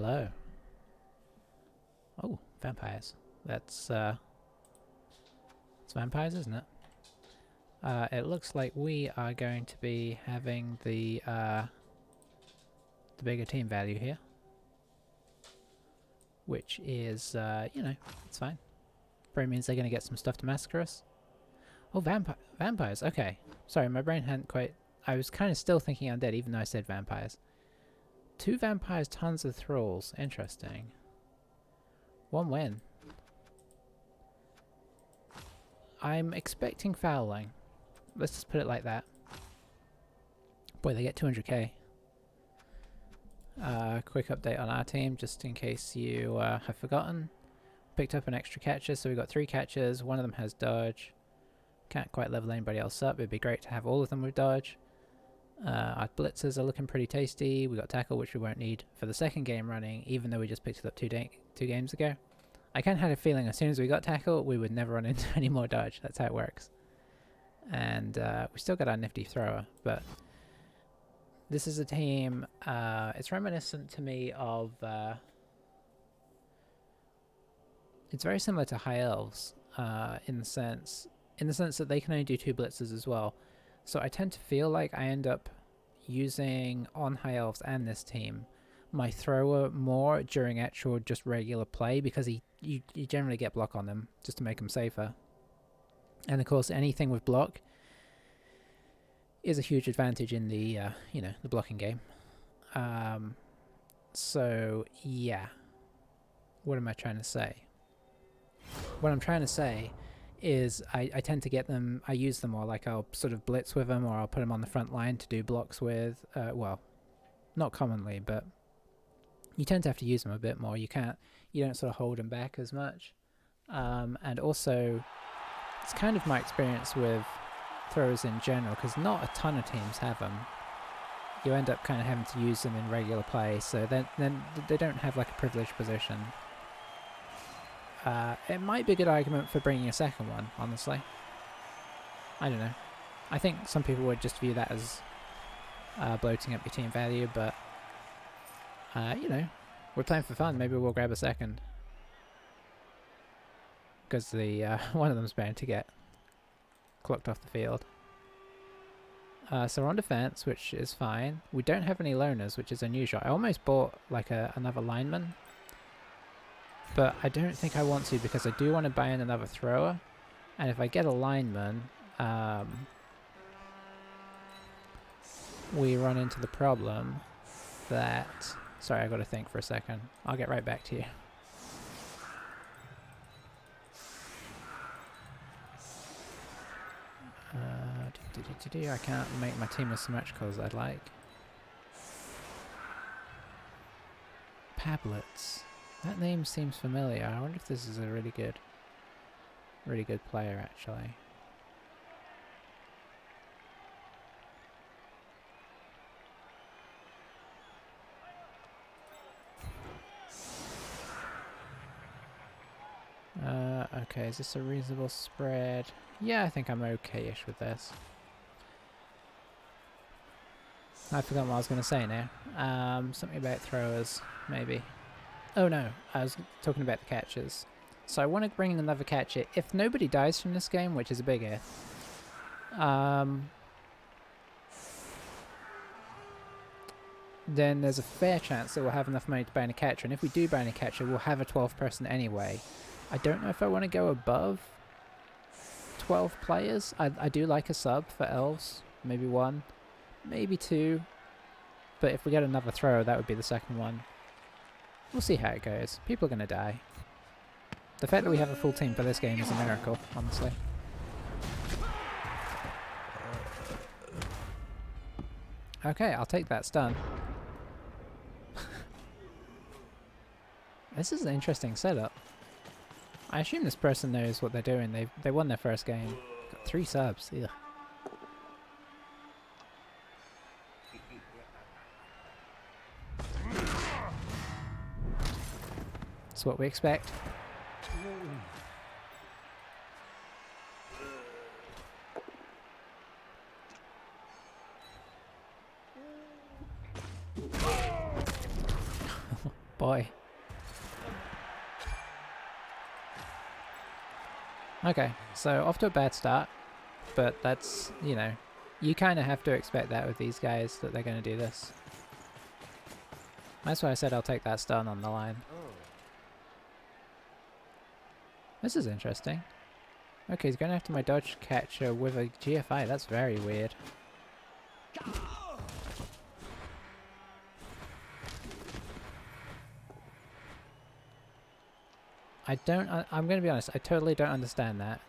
Hello. Oh, vampires. That's it's vampires, isn't it? It looks like we are going to be having the bigger team value here, which is you know, it's fine. Probably means they're going to get some stuff to massacre us. Oh, vampires. Okay. Sorry, my brain hadn't quite. I was kind of still thinking undead, even though I said vampires. 2 vampires, tons of thralls. Interesting. 1 win. I'm expecting fouling. Let's just put it like that. Boy, they get 200k. Quick update on our team, just in case you have forgotten. Picked up an extra catcher, so we got 3 catchers. 1 of them has dodge. Can't quite level anybody else up. It'd be great to have all of them with dodge. Our blitzers are looking pretty tasty. We got tackle, which we won't need for the second game running, even though we just picked it up two games ago. I kind of had a feeling as soon as we got tackle, we would never run into any more dodge. That's how it works. And we still got our nifty thrower, but this is a team. It's reminiscent to me of. It's very similar to High Elves in the sense that they can only do 2 blitzers as well. So I tend to feel like I end up using on High Elves and this team my thrower more during actual just regular play, because you generally get block on them just to make them safer. And of course, anything with block is a huge advantage in the you know, the blocking game. So yeah, what am I trying to say? What I'm trying to say is I tend to get them, I use them more, like I'll sort of blitz with them, or I'll put them on the front line to do blocks with. Well, not commonly, but you tend to have to use them a bit more. You don't sort of hold them back as much. And also, it's kind of my experience with throwers in general, because not a ton of teams have them. You end up kind of having to use them in regular play, so then they don't have like a privileged position. It might be a good argument for bringing a second one, honestly. I don't know. I think some people would just view that as bloating up your team value, but you know, we're playing for fun. Maybe we'll grab a second, because the one of them's bound to get clocked off the field. So we're on defense, which is fine. We don't have any loners, which is unusual. I almost bought like another lineman, but I don't think I want to, because I do want to buy in another thrower. And if I get a lineman, we run into the problem that... Sorry, I got to think for a second. I'll get right back to you. I can't make my team as symmetrical as I'd like. Pablets. That name seems familiar. I wonder if this is a really good player, actually. Okay, is this a reasonable spread? Yeah, I think I'm okay-ish with this. I forgot what I was going to say now. Something about throwers, maybe. Oh no, I was talking about the catchers. So I want to bring in another catcher. If nobody dies from this game, which is a big if, then there's a fair chance that we'll have enough money to buy a catcher. And if we do buy a catcher, we'll have a 12th person anyway. I don't know if I want to go above 12 players. I do like a sub for elves. Maybe 1, maybe 2. But if we get another thrower, that would be the second one. We'll see how it goes. People are going to die. The fact that we have a full team for this game is a miracle, honestly. Okay, I'll take that stun. This is an interesting setup. I assume this person knows what they're doing. They won their first game. Got 3 subs. Ugh. That's what we expect. boy. Okay, so off to a bad start, but that's, you know, you kind of have to expect that with these guys, that they're going to do this. That's why I said I'll take that stun on the line. This is interesting. Okay, he's going after my dodge catcher with a GFI. That's very weird. I'm going to be honest, I totally don't understand that.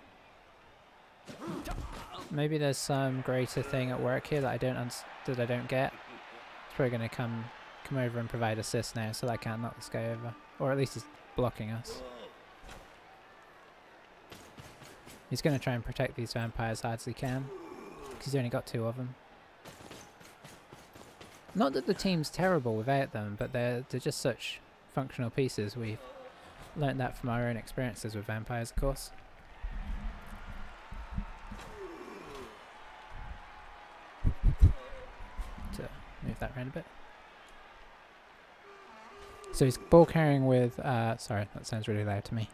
Maybe there's some greater thing at work here that I don't get. It's probably going to come over and provide assist now, so that I can't knock this guy over. Or at least he's blocking us. He's going to try and protect these vampires as hard as he can, because he's only got 2 of them. Not that the team's terrible without them, but they're just such functional pieces. We've learnt that from our own experiences with vampires, of course. To move that around a bit. So he's ball carrying with, sorry, that sounds really loud to me.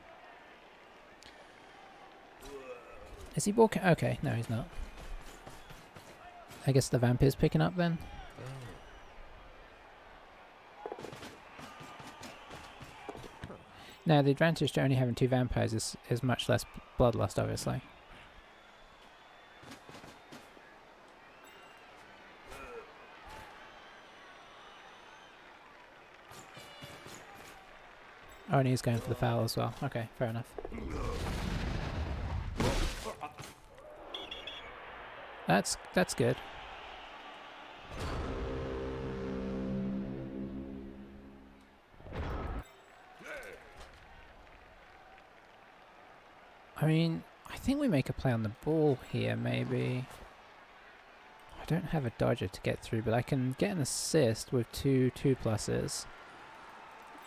Is he ball okay, no he's not. I guess the vampire's picking up then? Now the advantage to only having 2 vampires is much less bloodlust, obviously. Oh, and he's going for the foul as well. Okay, fair enough. That's good. I mean, I think we make a play on the ball here, maybe. I don't have a dodger to get through, but I can get an assist with 2 2+s.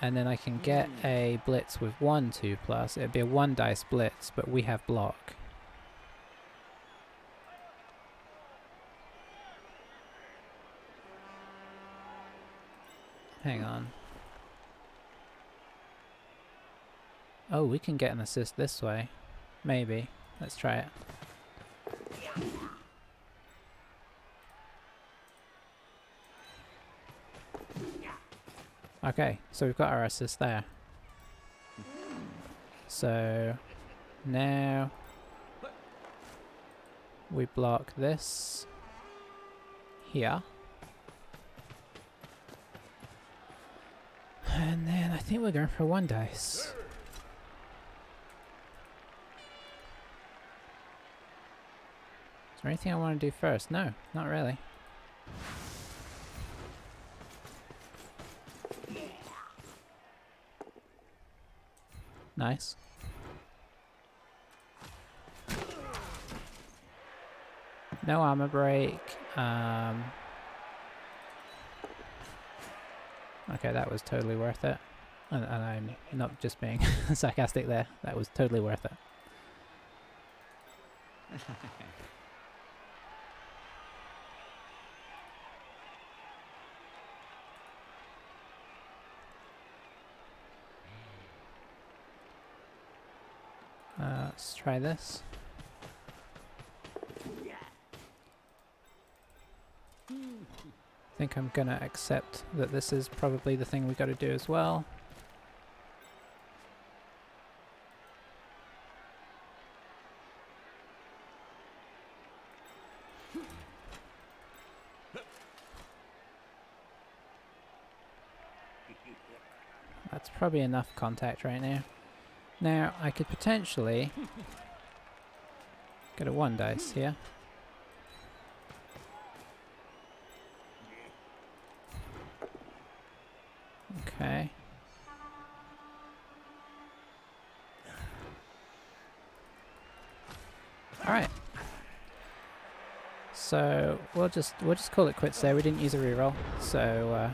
And then I can get a blitz with 1 2+. It'd be a 1 dice blitz, but we have block. Hang on. Oh, we can get an assist this way. Maybe. Let's try it. Okay, so we've got our assist there. So now we block this here. And then I think we're going for 1 dice. Is there anything I want to do first? No, not really. Nice. No armor break. Okay, that was totally worth it. And I'm not just being sarcastic there. That was totally worth it. Let's try this. I think I'm gonna accept that this is probably the thing we got to do as well. That's probably enough contact right now. Now, I could potentially get a 1 dice here. Okay. Alright. So we'll just call it quits there. We didn't use a reroll, so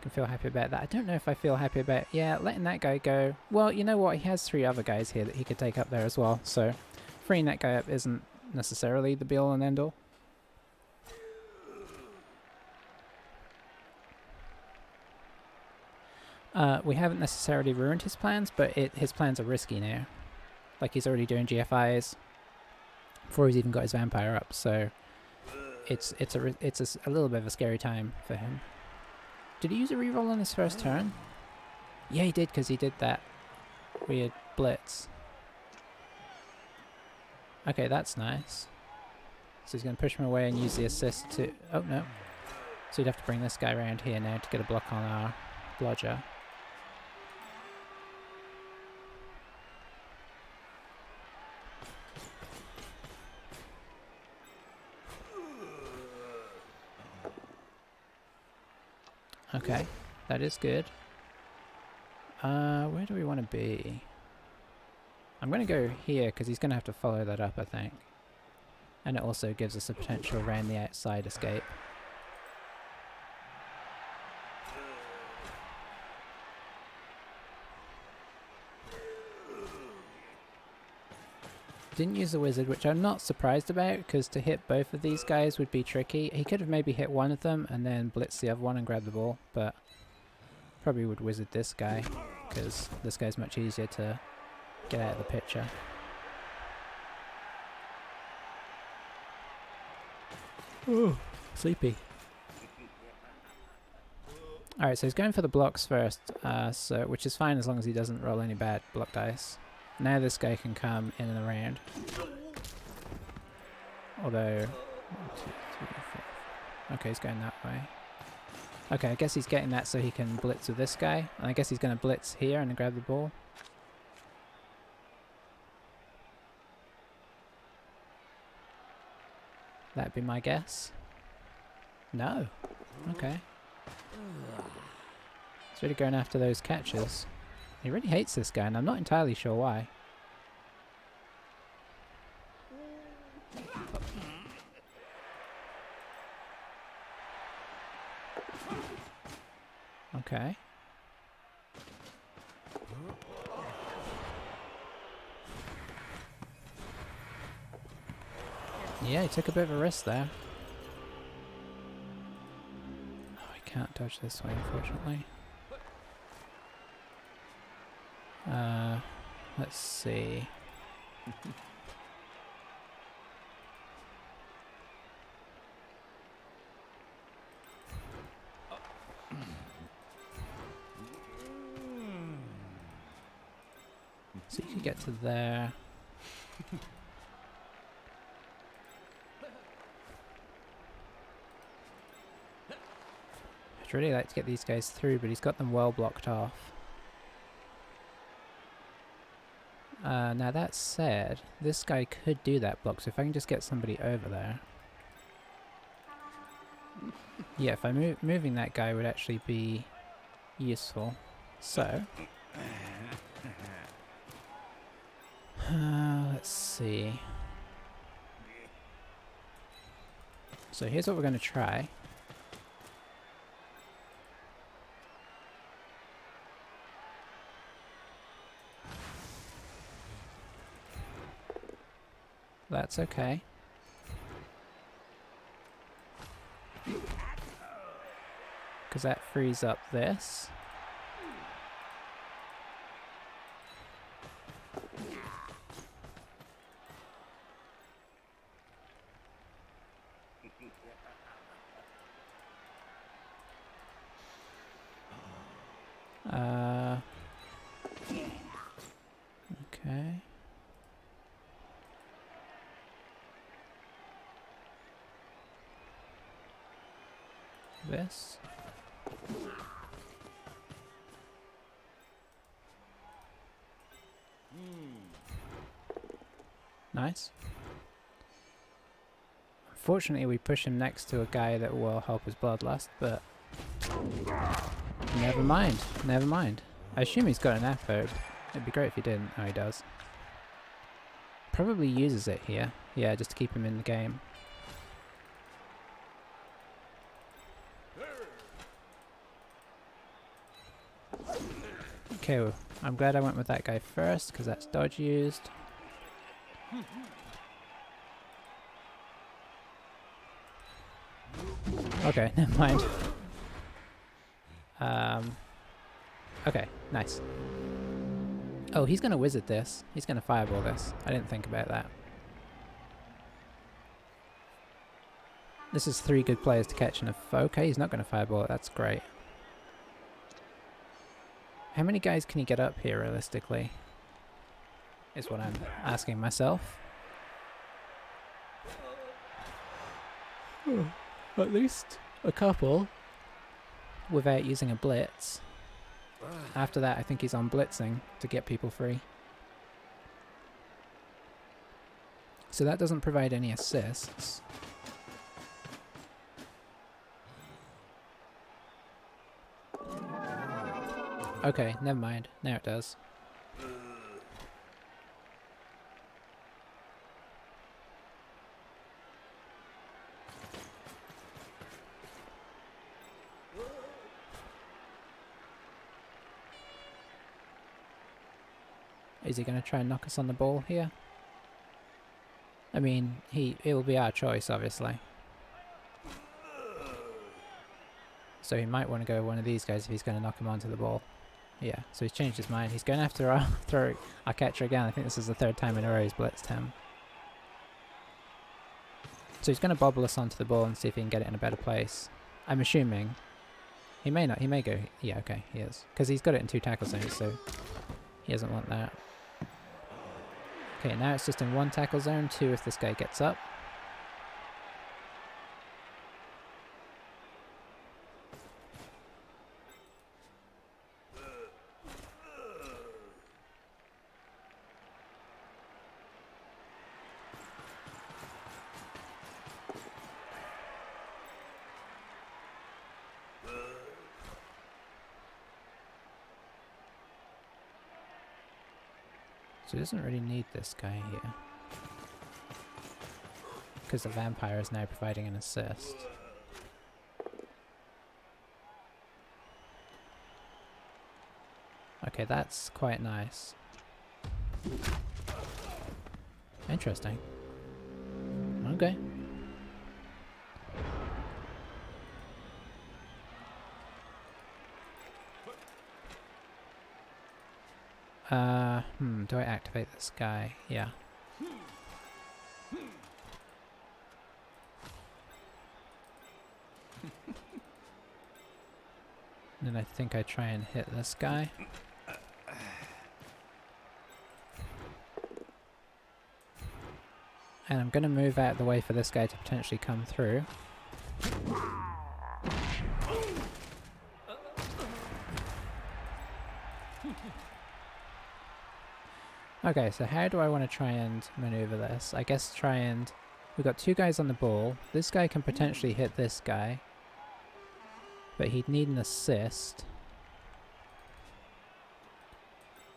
can feel happy about that. I don't know if I feel happy about, yeah, letting that guy go. Well, you know what? He has 3 other guys here that he could take up there as well. So freeing that guy up isn't necessarily the be-all and end-all. We haven't necessarily ruined his plans, but his plans are risky now. Like, he's already doing GFIs before he's even got his vampire up, so it's a little bit of a scary time for him. Did he use a reroll on his first turn? Yeah, he did, because he did that weird blitz. Okay, that's nice. So he's going to push him away and use the assist to... Oh, no. So he'd have to bring this guy around here now to get a block on our blodger. Okay, that is good. Where do we want to be? I'm going to go here because he's going to have to follow that up, I think. And it also gives us a potential around the outside escape. Didn't use the wizard, which I'm not surprised about, because to hit both of these guys would be tricky. He could have maybe hit one of them and then blitz the other one and grab the ball, but probably would wizard this guy, because this guy's much easier to get out of the picture. Ooh, sleepy. Alright, so he's going for the blocks first, which is fine as long as he doesn't roll any bad block dice. Now this guy can come in and around. Although... 1, 2, 3, 4. Okay, he's going that way. Okay, I guess he's getting that so he can blitz with this guy. And I guess he's going to blitz here and then grab the ball. That'd be my guess. No. Okay. He's really going after those catches. He really hates this guy, and I'm not entirely sure why. Okay. Yeah, he took a bit of a risk there. Oh, I can't dodge this way, unfortunately. Let's see. So you can get to there. I'd really like to get these guys through, but he's got them well blocked off. Now that said, this guy could do that block, so if I can just get somebody over there. Yeah, if I moving that guy would actually be useful. So, let's see. So here's what we're going to try. That's okay. Because that frees up this. Okay. This. Nice. Unfortunately, we push him next to a guy that will help his bloodlust, but never mind. Never mind. I assume he's got an effort. It'd be great if he didn't. Oh, he does. Probably uses it here. Yeah, just to keep him in the game. Okay, well, I'm glad I went with that guy first, because that's dodge used. Okay, never mind. Okay, nice. Oh, he's gonna wizard this. He's gonna fireball this. I didn't think about that. This is 3 good players to catch in a foe. Okay, he's not gonna fireball it. That's great. How many guys can he get up here realistically? Is what I'm asking myself. At least a couple. Without using a blitz. After that, I think he's on blitzing to get people free. So that doesn't provide any assists. Okay, never mind. Now it does. Is he going to try and knock us on the ball here? I mean, it will be our choice, obviously. So he might want to go with one of these guys if he's going to knock him onto the ball. Yeah, so he's changed his mind. He's going after throw our catcher again. I think this is the 3rd time in a row he's blitzed him. So he's going to bobble us onto the ball and see if he can get it in a better place. I'm assuming. He may not. He may go. Yeah, okay, he is. Because he's got it in 2 tackle zones, so he doesn't want that. Okay, now it's just in 1 tackle zone, 2 if this guy gets up. So he doesn't really need this guy here. Because the vampire is now providing an assist. Okay, that's quite nice. Interesting. Okay. Do I activate this guy? Yeah. Then I think I try and hit this guy. And I'm going to move out of the way for this guy to potentially come through. Okay, so how do I want to try and maneuver this? I guess try and... We've got 2 guys on the ball. This guy can potentially hit this guy. But he'd need an assist.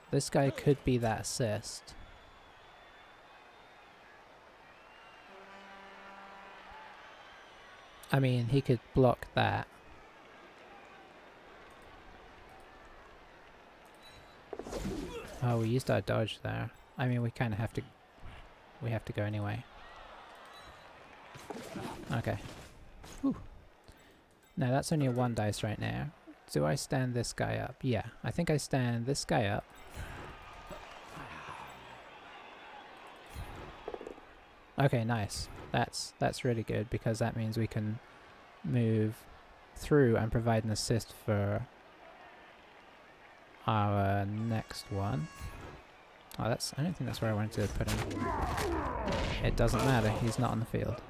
This guy could be that assist. I mean, he could block that. Oh, we used our dodge there. I mean, we kind of have to... We have to go anyway. Okay. Whew. No, that's only a 1 dice right now. Do I stand this guy up? Yeah, I think I stand this guy up. Okay, nice. That's really good because that means we can move through and provide an assist for our next one. Oh, I don't think that's where I wanted to put him. It doesn't matter, he's not on the field.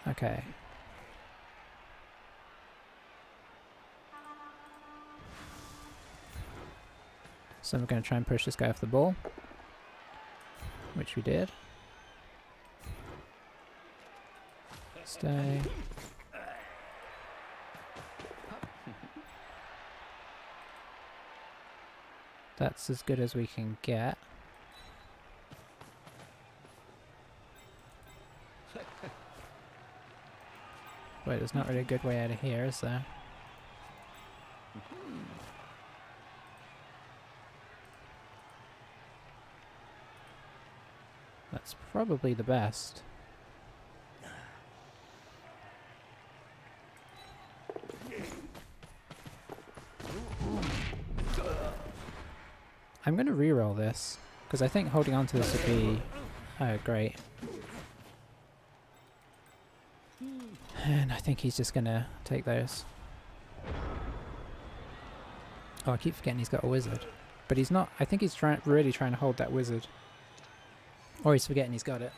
Okay. So we're going to try and push this guy off the ball. Which we did. Stay. That's as good as we can get. Wait, there's not really a good way out of here, is there? That's probably the best. I'm going to reroll this, because I think holding on to this would be... Oh, great. And I think he's just going to take those. Oh, I keep forgetting he's got a wizard. But he's not... I think he's really trying to hold that wizard. Or he's forgetting he's got it.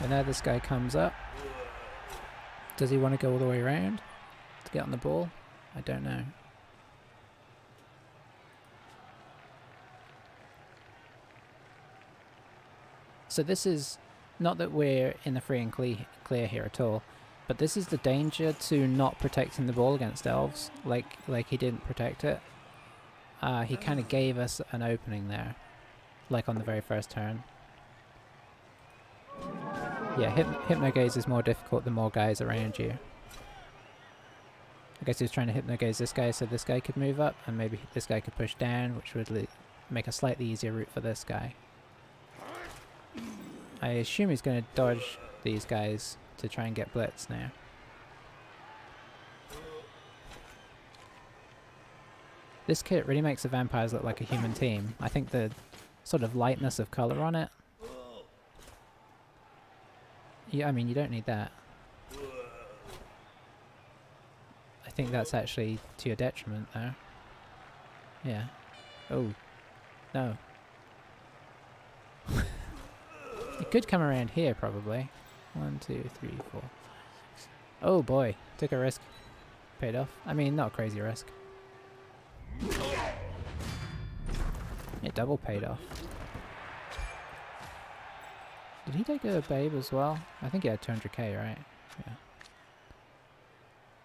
And now this guy comes up. Does he want to go all the way around to get on the ball? I don't know. So this is not that we're in the free and clear here at all, but this is the danger to not protecting the ball against elves, like he didn't protect it. He kind of gave us an opening there, like on the very first turn. Yeah, Hypnogaze is more difficult the more guys around you. I guess he was trying to Hypnogaze this guy so this guy could move up, and maybe this guy could push down, which would make a slightly easier route for this guy. I assume he's going to dodge these guys to try and get blitz now. This kit really makes the vampires look like a human team. I think the sort of lightness of colour on it. Yeah, I mean, you don't need that. I think that's actually to your detriment there. Yeah. Oh. No. It could come around here, probably. 1, 2, 3, 4. Oh boy, took a risk. Paid off. I mean, not a crazy risk. It double paid off. Did he take a babe as well? I think he had 200k, right? Yeah.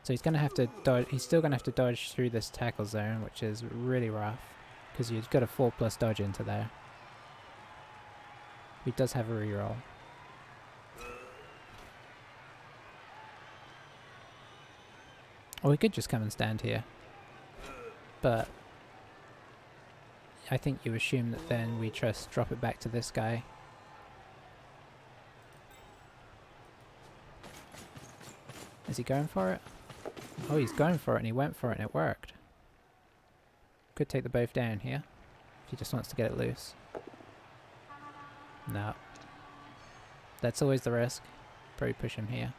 So he's gonna have to dodge. He's still gonna have to dodge through this tackle zone, which is really rough, because you've got a 4+ dodge into there. He does have a reroll. Or we could just come and stand here. But I think you assume that then we just drop it back to this guy. Is he going for it? Oh, he's going for it and he went for it and it worked. Could take the both down here, if he just wants to get it loose. No. That's always the risk. Probably push him here.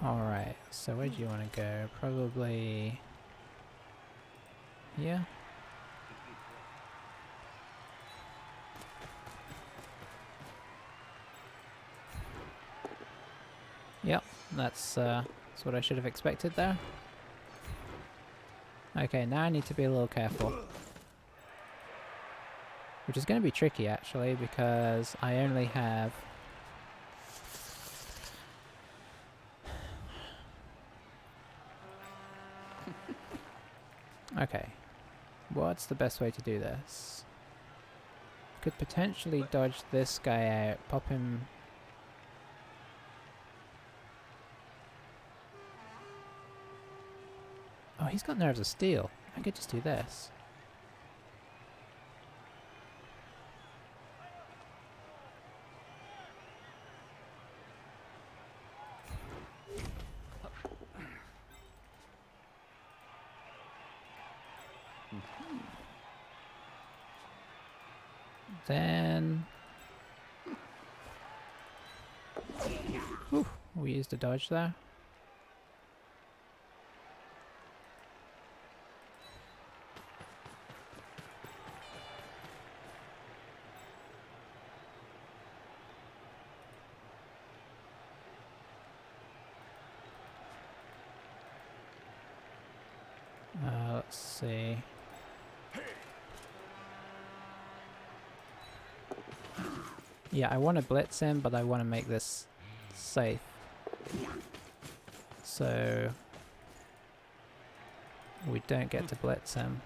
Alright, so where do you want to go? Probably here? Yep, that's what I should have expected there. Okay, now I need to be a little careful. Which is going to be tricky actually, because I only have... Okay, what's the best way to do this? Could potentially dodge this guy out, pop him... Oh, he's got Nerves of Steel. I could just do this. Then... Whew, we used a dodge there. Let's see. Yeah, I want to blitz him, but I want to make this safe. So we don't get to blitz him.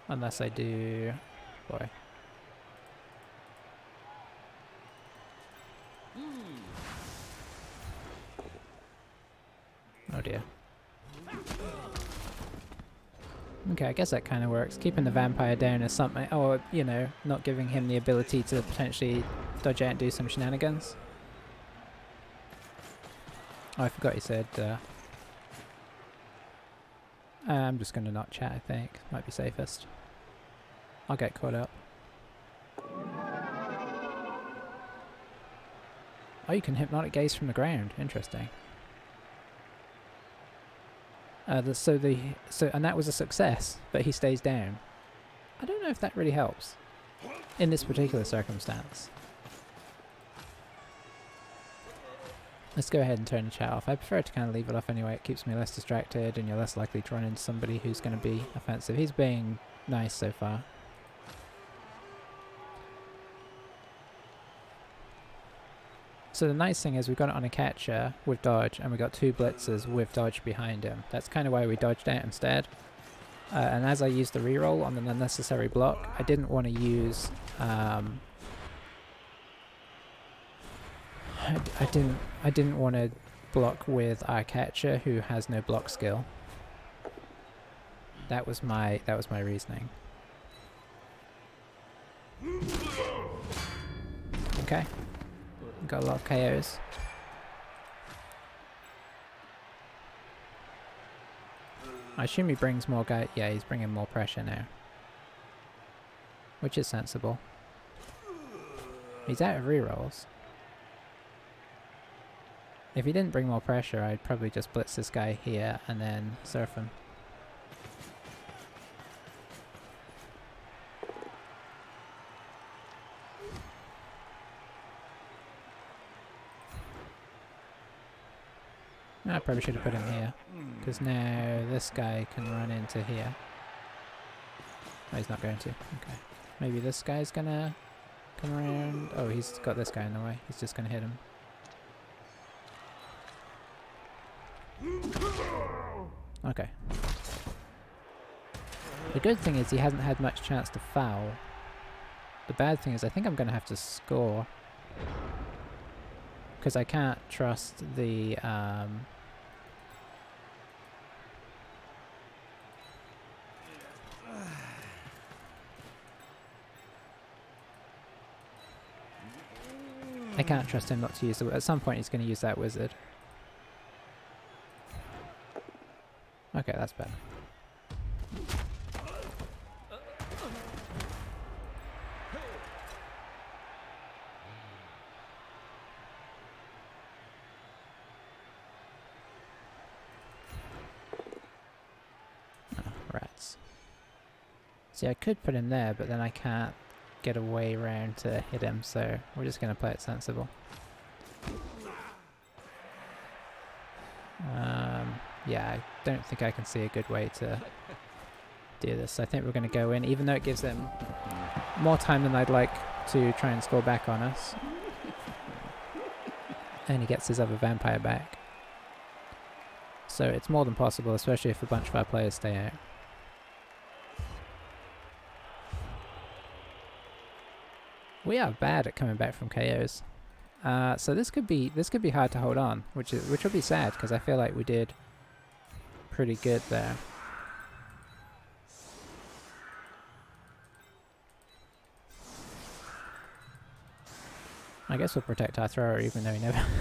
Unless I do... Boy. Okay, I guess that kind of works. Keeping the vampire down is something, or, you know, not giving him the ability to potentially dodge out and do some shenanigans. Oh, I forgot he said, I'm just going to not chat, I think. Might be safest. I'll get caught up. Oh, you can hypnotic gaze from the ground. Interesting. And that was a success, but he stays down. I don't know if that really helps in this particular circumstance. Let's go ahead and turn the chat off. I prefer to kind of leave it off anyway. It keeps me less distracted and you're less likely to run into somebody who's going to be offensive. He's being nice so far. So the nice thing is we've got it on a catcher with dodge and we've got 2 blitzers with dodge behind him. That's kind of why we dodged out instead. And as I used the reroll on an unnecessary block, I didn't want to use... I didn't want to block with our catcher who has no block skill. That was my reasoning. Okay. Got a lot of KOs. I assume he brings more guy. Yeah, he's bringing more pressure now. Which is sensible. He's out of rerolls. If he didn't bring more pressure, I'd probably just blitz this guy here and then surf him. I probably should have put him here, because now this guy can run into here. Oh, he's not going to. Okay. Maybe this guy's gonna come around. Oh, he's got this guy in the way. He's just gonna hit him. Okay. The good thing is he hasn't had much chance to foul. The bad thing is I think I'm gonna have to score. Because I can't trust the I can't trust him not to use the... At some point he's going to use that wizard. Okay, that's better. Oh, rats. See, I could put him there, but then I can't get a way around to hit him, so we're just going to play it sensible. Yeah, I don't think I can see a good way to do this. I think we're going to go in, even though it gives them more time than I'd like to try and score back on us. And he gets his other vampire back. So it's more than possible, especially if a bunch of our players stay out. We are bad at coming back from KOs. So this could be hard to hold on, which will be sad because I feel like we did pretty good there. I guess we'll protect our thrower even though he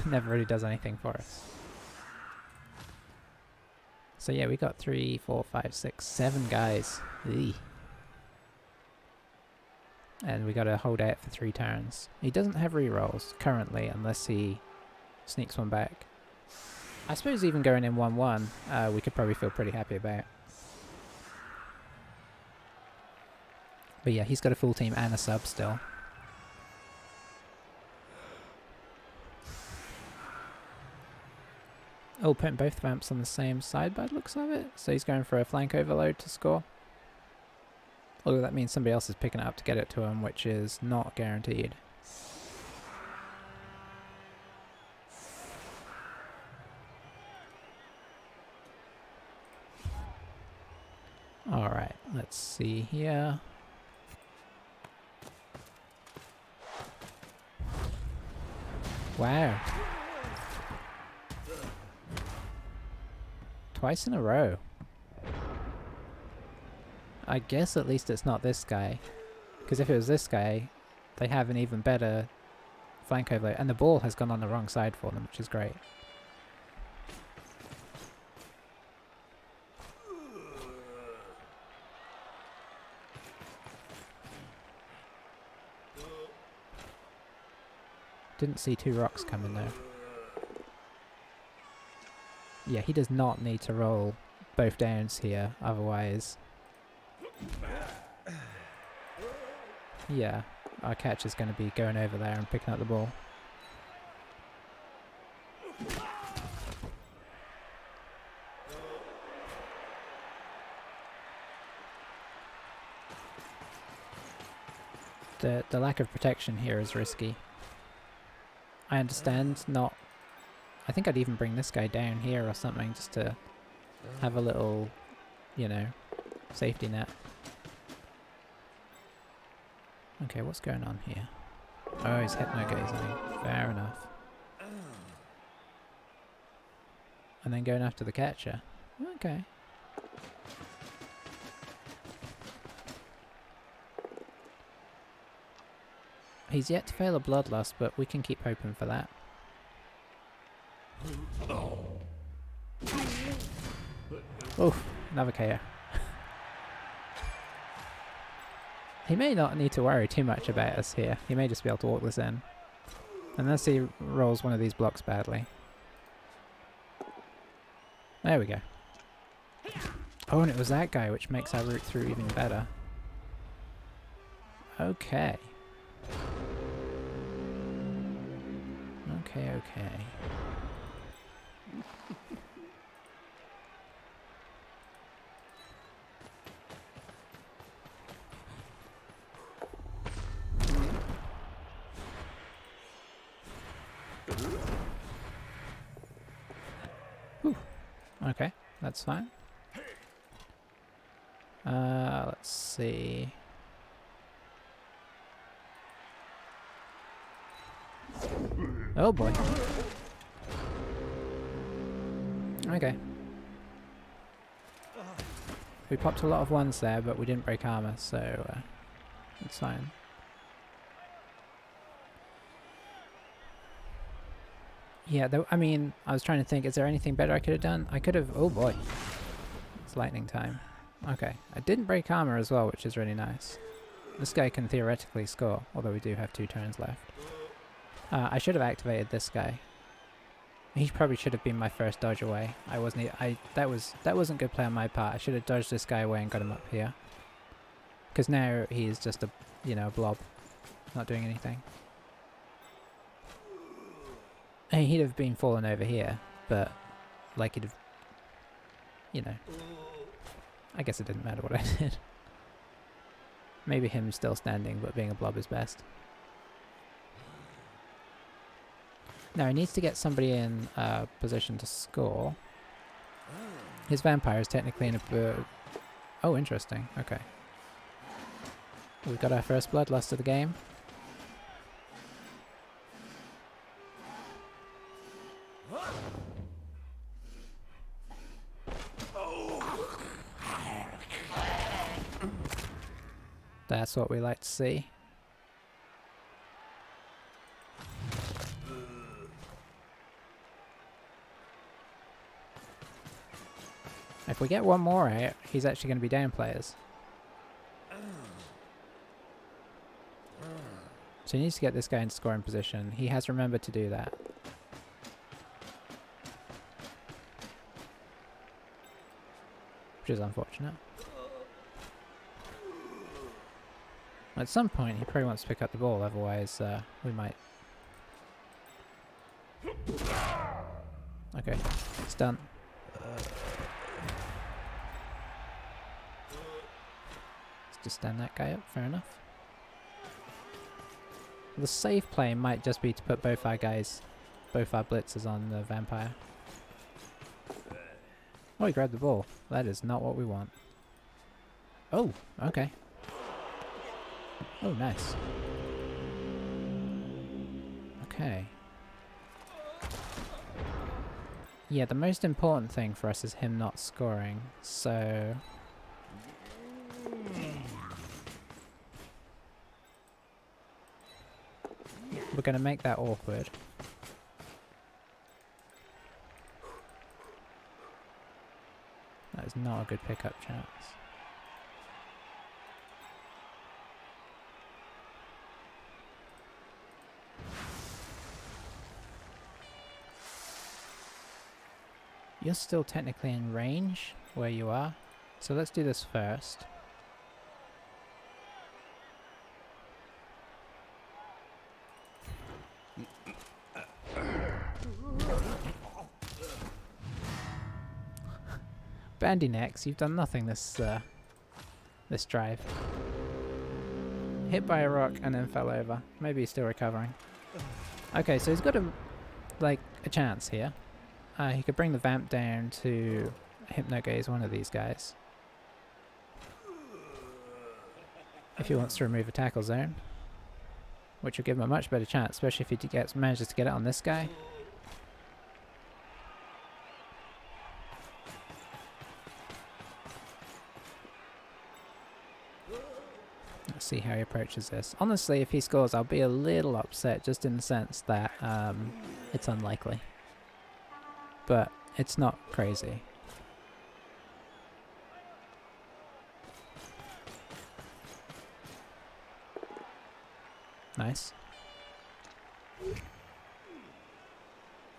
never really does anything for us. So yeah, we got 3, 4, 5, 6, 7 guys. Eey. And we gotta hold out for 3 turns. He doesn't have rerolls currently unless he sneaks one back. I suppose even going in 1-1, we could probably feel pretty happy about. But yeah, he's got a full team and a sub still. Oh, putting both vamps on the same side by the looks of it. So he's going for a flank overload to score. Although that means somebody else is picking it up to get it to him, which is not guaranteed. Alright, let's see here. Wow. Twice in a row. I guess at least it's not this guy. Because if it was this guy, they have an even better flank overload. And the ball has gone on the wrong side for them, which is great. Didn't see 2 rocks coming though. Yeah, he does not need to roll both downs here, otherwise... Yeah, our catch is going to be going over there and picking up the ball. The lack of protection here is risky. I understand not... I think I'd even bring this guy down here or something just to have a little, you know, safety net. Okay, what's going on here? Oh, he's hypno-gazing. Fair enough. And then going after the catcher. Okay. He's yet to fail a bloodlust, but we can keep hoping for that. Oof, another KO. He may not need to worry too much about us here. He may just be able to walk this in. Unless he rolls one of these blocks badly. There we go. Oh, and it was that guy, which makes our route through even better. Okay. Okay. Whew. Okay, that's fine. Let's see. Oh boy. Okay. We popped a lot of ones there, but we didn't break armor, so it's fine. Yeah, though, I mean, I was trying to think, is there anything better I could have done? I could have... Oh boy. It's lightning time. Okay. I didn't break armor as well, which is really nice. This guy can theoretically score, although we do have 2 turns left. I should have activated this guy. He probably should have been my first dodge away. I wasn't... that wasn't good play on my part. I should have dodged this guy away and got him up here. Because now he's just a, you know, blob. Not doing anything. He'd have been falling over here, but like he'd have, you know, I guess it didn't matter what I did. Maybe him still standing, but being a blob is best. Now he needs to get somebody in position to score. His vampire is technically in a... Oh, interesting. Okay. We've got our first bloodlust of the game. That's what we like to see. If we get one more out, he's actually going to be down players. So he needs to get this guy in scoring position. He has remembered to do that. Which is unfortunate. At some point he probably wants to pick up the ball, otherwise we might... Okay, it's done. Let's just stand that guy up, fair enough. The safe play might just be to put both our blitzers on the vampire. Oh, he grabbed the ball. That is not what we want. Oh, okay. Oh, nice. Okay. Yeah, the most important thing for us is him not scoring, so... We're going to make that awkward. That is not a good pickup chance. You're still technically in range where you are, so let's do this first. Bandy Necks, you've done nothing this drive. Hit by a rock and then fell over. Maybe he's still recovering. Okay, so he's got a chance here. He could bring the Vamp down to Hypnogaze one of these guys. If he wants to remove a tackle zone. Which will give him a much better chance, especially if he manages to get it on this guy. Let's see how he approaches this. Honestly, if he scores, I'll be a little upset, just in the sense that it's unlikely. But it's not crazy. Nice.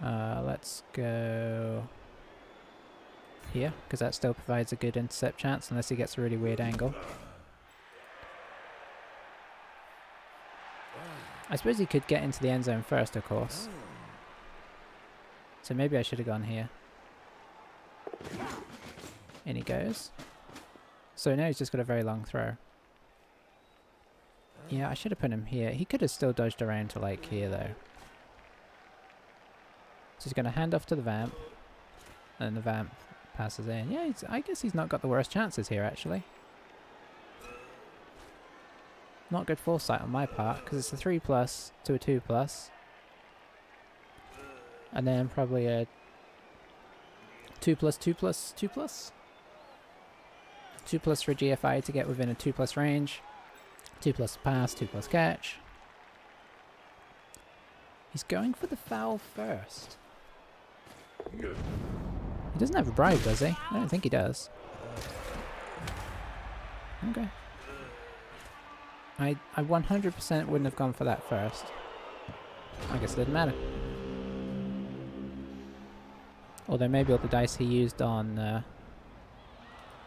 Let's go here, because that still provides a good intercept chance, unless he gets a really weird angle. I suppose he could get into the end zone first, of course. So maybe I should have gone here. In he goes. So now he's just got a very long throw. Yeah, I should have put him here. He could have still dodged around to like here though. So he's going to hand off to the Vamp. And the Vamp passes in. Yeah, I guess he's not got the worst chances here actually. Not good foresight on my part, because it's a 3+ to a 2+. And then probably a 2+, 2+, 2+. 2+ for GFI to get within a 2+ range. 2+ pass, 2+ catch. He's going for the foul first. He doesn't have a bribe, does he? I don't think he does. Okay. I 100% wouldn't have gone for that first. I guess it didn't matter. Although maybe all the dice he used on...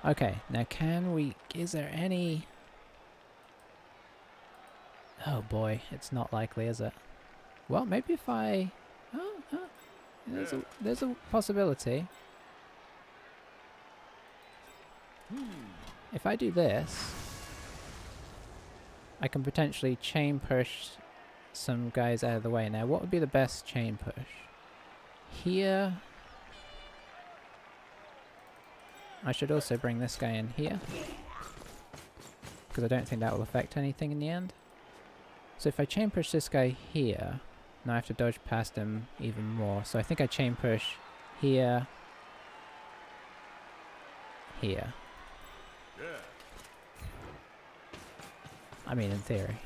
Okay, now can we... Is there any... Oh boy, it's not likely, is it? Well, maybe if I... There's a possibility. If I do this... I can potentially chain push some guys out of the way. Now, what would be the best chain push? Here. I should also bring this guy in here, because I don't think that will affect anything in the end. So if I chain push this guy here, now I have to dodge past him even more. So I think I chain push here, here. I mean, in theory.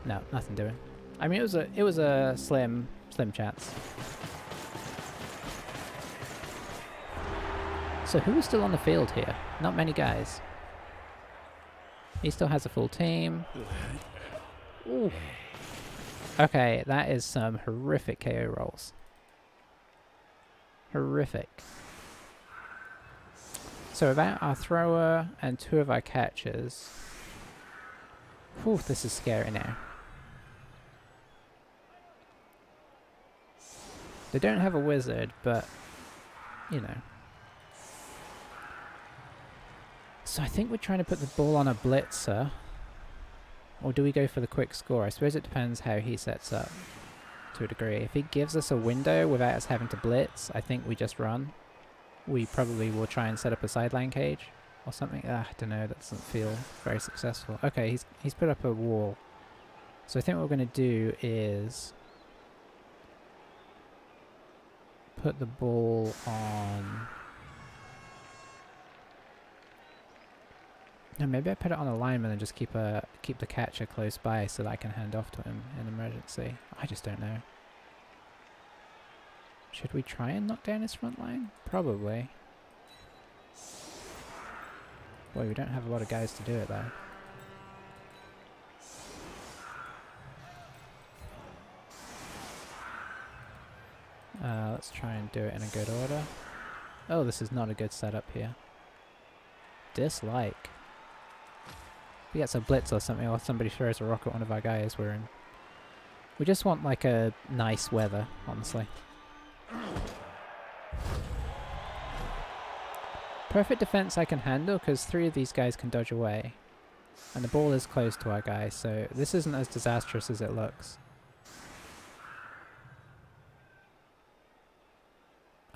No, nothing doing. I mean, it was a slim chance. So who is still on the field here? Not many guys. He still has a full team. Ooh. Okay, that is some horrific KO rolls. Horrific. So without our thrower and 2 of our catchers... Whew, this is scary now. They don't have a wizard, but... You know. So I think we're trying to put the ball on a blitzer. Or do we go for the quick score? I suppose it depends how he sets up, to a degree. If he gives us a window without us having to blitz, I think we just run. We probably will try and set up a sideline cage or something. I don't know, that doesn't feel very successful. Okay, he's put up a wall. So I think what we're going to do is put the ball on No, maybe I put it on a lineman and just keep the catcher close by so that I can hand off to him in emergency. I just don't know. Should we try and knock down his front line? Probably. Boy, we don't have a lot of guys to do it though. Let's try and do it in a good order. Oh, this is not a good setup here. Dislike. If he gets a blitz or something, or somebody throws a rock at one of our guys, we're in. We just want like a nice weather, honestly. Perfect defense I can handle because 3 of these guys can dodge away. And the ball is close to our guy, so this isn't as disastrous as it looks.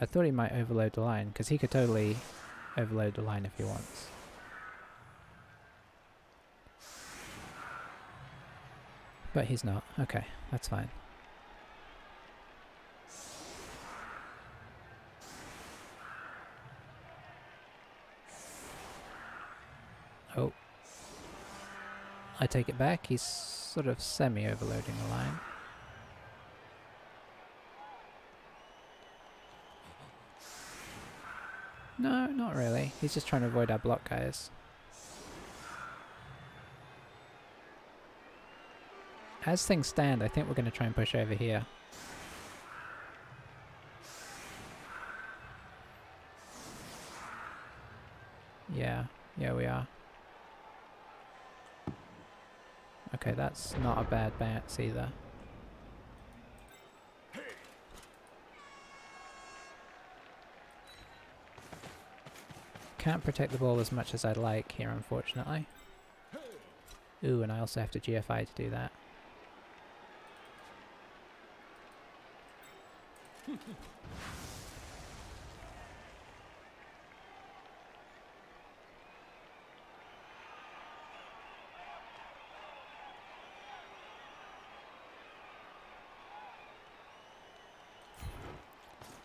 I thought he might overload the line, because he could totally overload the line if he wants. But he's not. Okay, that's fine. Oh. I take it back. He's sort of semi-overloading the line. No, not really. He's just trying to avoid our block guys. As things stand, I think we're going to try and push over here. Yeah, we are. Okay, that's not a bad bounce either. Can't protect the ball as much as I'd like here, unfortunately. Ooh, and I also have to GFI to do that.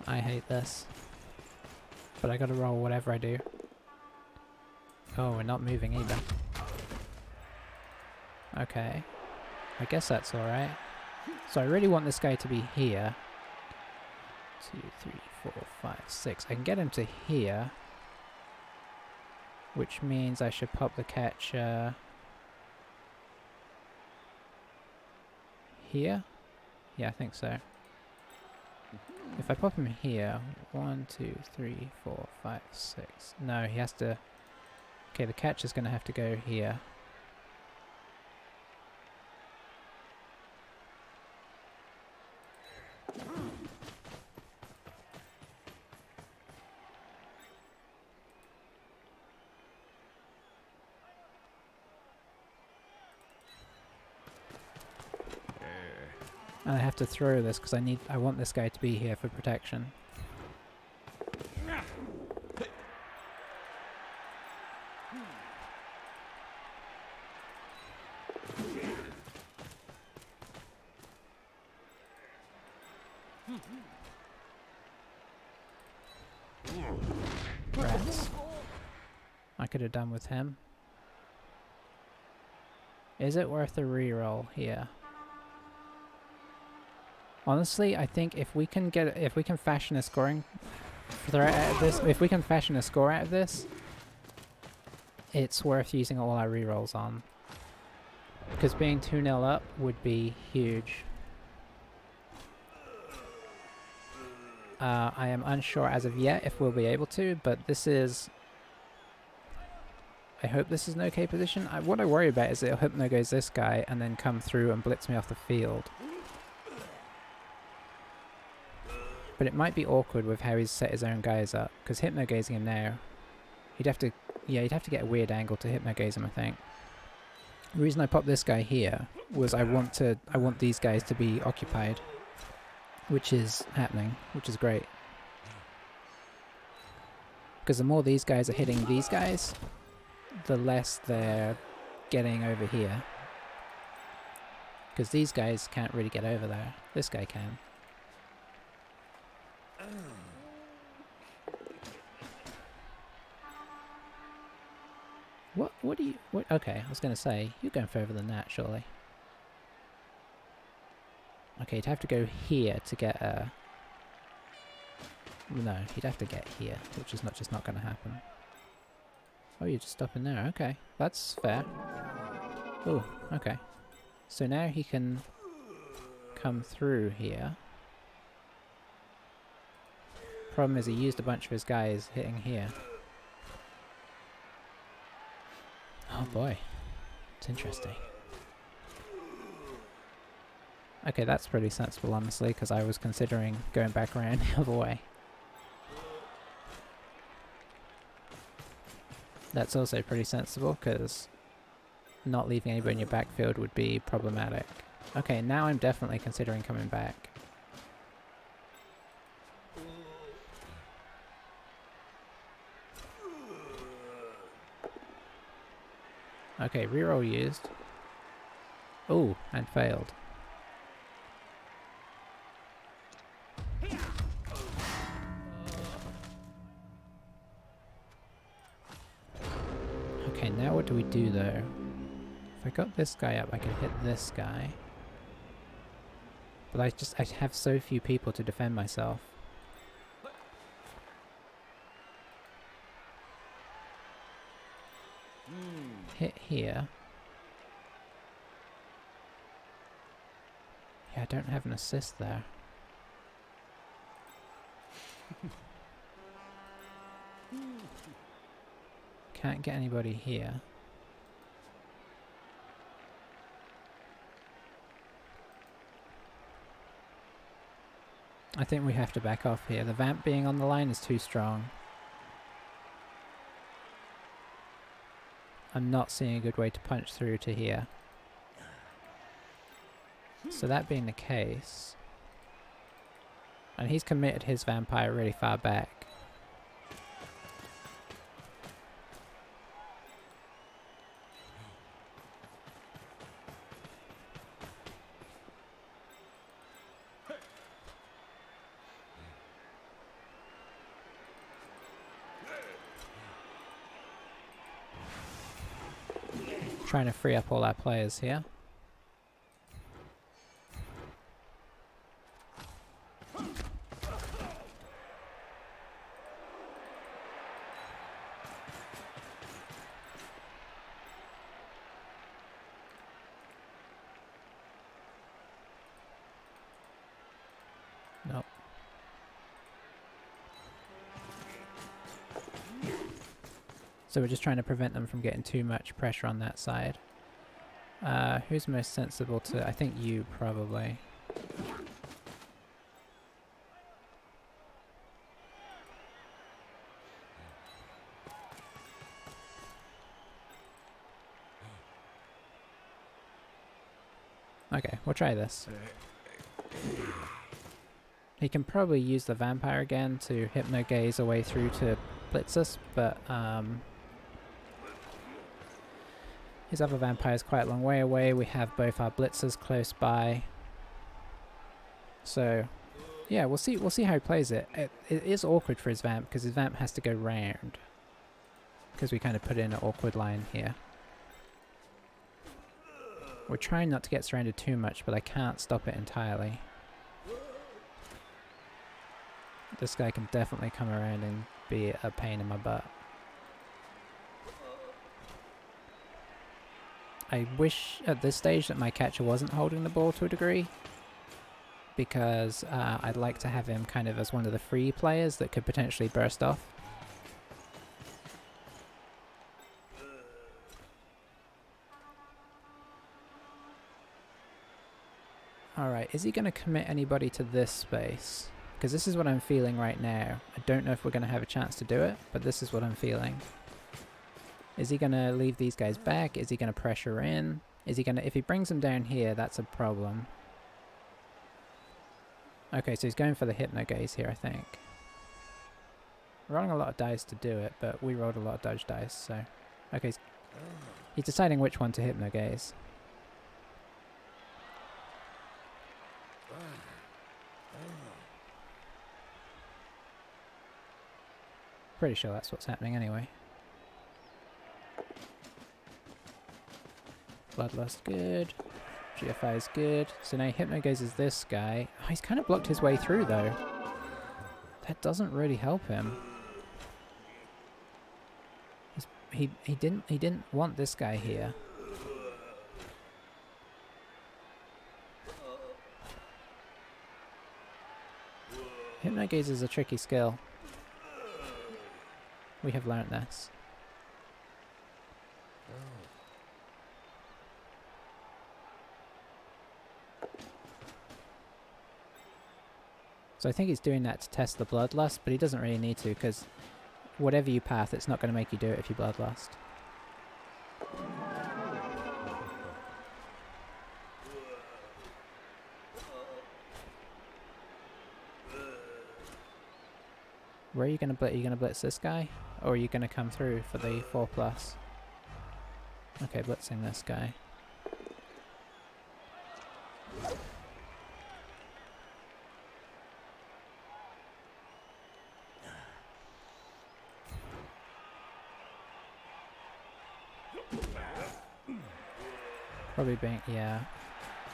I hate this. But I gotta roll whatever I do. Oh, we're not moving either. Okay. I guess that's alright. So I really want this guy to be here. 2, 3, 4, 5, 6. I can get him to here. Which means I should pop the catcher here? Yeah, I think so. If I pop him here, 1, 2, 3, 4, 5, 6. No, he has to... Okay, the catcher's going to have to go here. And I have to throw this because I want this guy to be here for protection. Rats. I could have done with him. Is it worth a reroll here? Honestly, I think if we can fashion a scoring threat out of this, if we can fashion a score out of this, it's worth using all our rerolls on. Because being 2-0 up would be huge. I am unsure as of yet if we'll be able to, but this is... I hope this is an okay position. What I worry about is it'll hypnogaze this guy and then come through and blitz me off the field. But it might be awkward with how he's set his own guys up, because hypnogazing him now, he'd have to get a weird angle to hypnogaze him, I think. The reason I popped this guy here was I want these guys to be occupied, which is happening, which is great. Because the more these guys are hitting these guys, the less they're getting over here. Because these guys can't really get over there. This guy can. What do you... What? Okay, I was going to say, you're going further than that, surely. Okay, you'd have to go here to get a... No, you'd have to get here, which is just not going to happen. Oh, you're just stopping there. Okay, that's fair. Oh, okay. So now he can come through here. Problem is he used a bunch of his guys hitting here. Oh boy, it's interesting. Okay, that's pretty sensible, honestly, because I was considering going back around the other way. That's also pretty sensible, because not leaving anybody in your backfield would be problematic. Okay, now I'm definitely considering coming back. Okay, reroll used. Oh, and failed. Okay, now what do we do though? If I got this guy up, I could hit this guy. But I have so few people to defend myself. Hit here. Yeah, I don't have an assist there. Can't get anybody here. I think we have to back off here. The vamp being on the line is too strong. I'm not seeing a good way to punch through to here. So that being the case... And he's committed his vampire really far back. Trying to free up all our players here. Nope. So we're just trying to prevent them from getting too much pressure on that side. Who's most sensible to... I think you, probably. Okay, we'll try this. He can probably use the vampire again to hypno-gaze a way through to blitz us, but his other vampire is quite a long way away. We have both our blitzers close by. So, yeah, we'll see how he plays it. It is awkward for his vamp, because his vamp has to go round. Because we kind of put in an awkward line here. We're trying not to get surrounded too much, but I can't stop it entirely. This guy can definitely come around and be a pain in my butt. I wish at this stage that my catcher wasn't holding the ball to a degree, because I'd like to have him kind of as one of the free players that could potentially burst off. Alright, is he going to commit anybody to this space? Because this is what I'm feeling right now. I don't know if we're going to have a chance to do it, but this is what I'm feeling. Is he going to leave these guys back? Is he going to pressure in? Is he going to... If he brings them down here, that's a problem. Okay, so he's going for the hypno-gaze here, I think. Rolling a lot of dice to do it, but we rolled a lot of dodge dice, so... Okay, he's deciding which one to hypno-gaze. Pretty sure that's what's happening anyway. Bloodlust, good. GFI is good. So now Hypnogaze is this guy. Oh, he's kind of blocked his way through though. That doesn't really help him. He didn't want this guy here. Hypnogaze is a tricky skill. We have learnt this. So I think he's doing that to test the Bloodlust, but he doesn't really need to, because whatever you path, it's not going to make you do it if you Bloodlust. Where are you going to blitz? Are you going to blitz this guy? Or are you going to come through for the 4+? Okay, blitzing this guy. Probably being, yeah.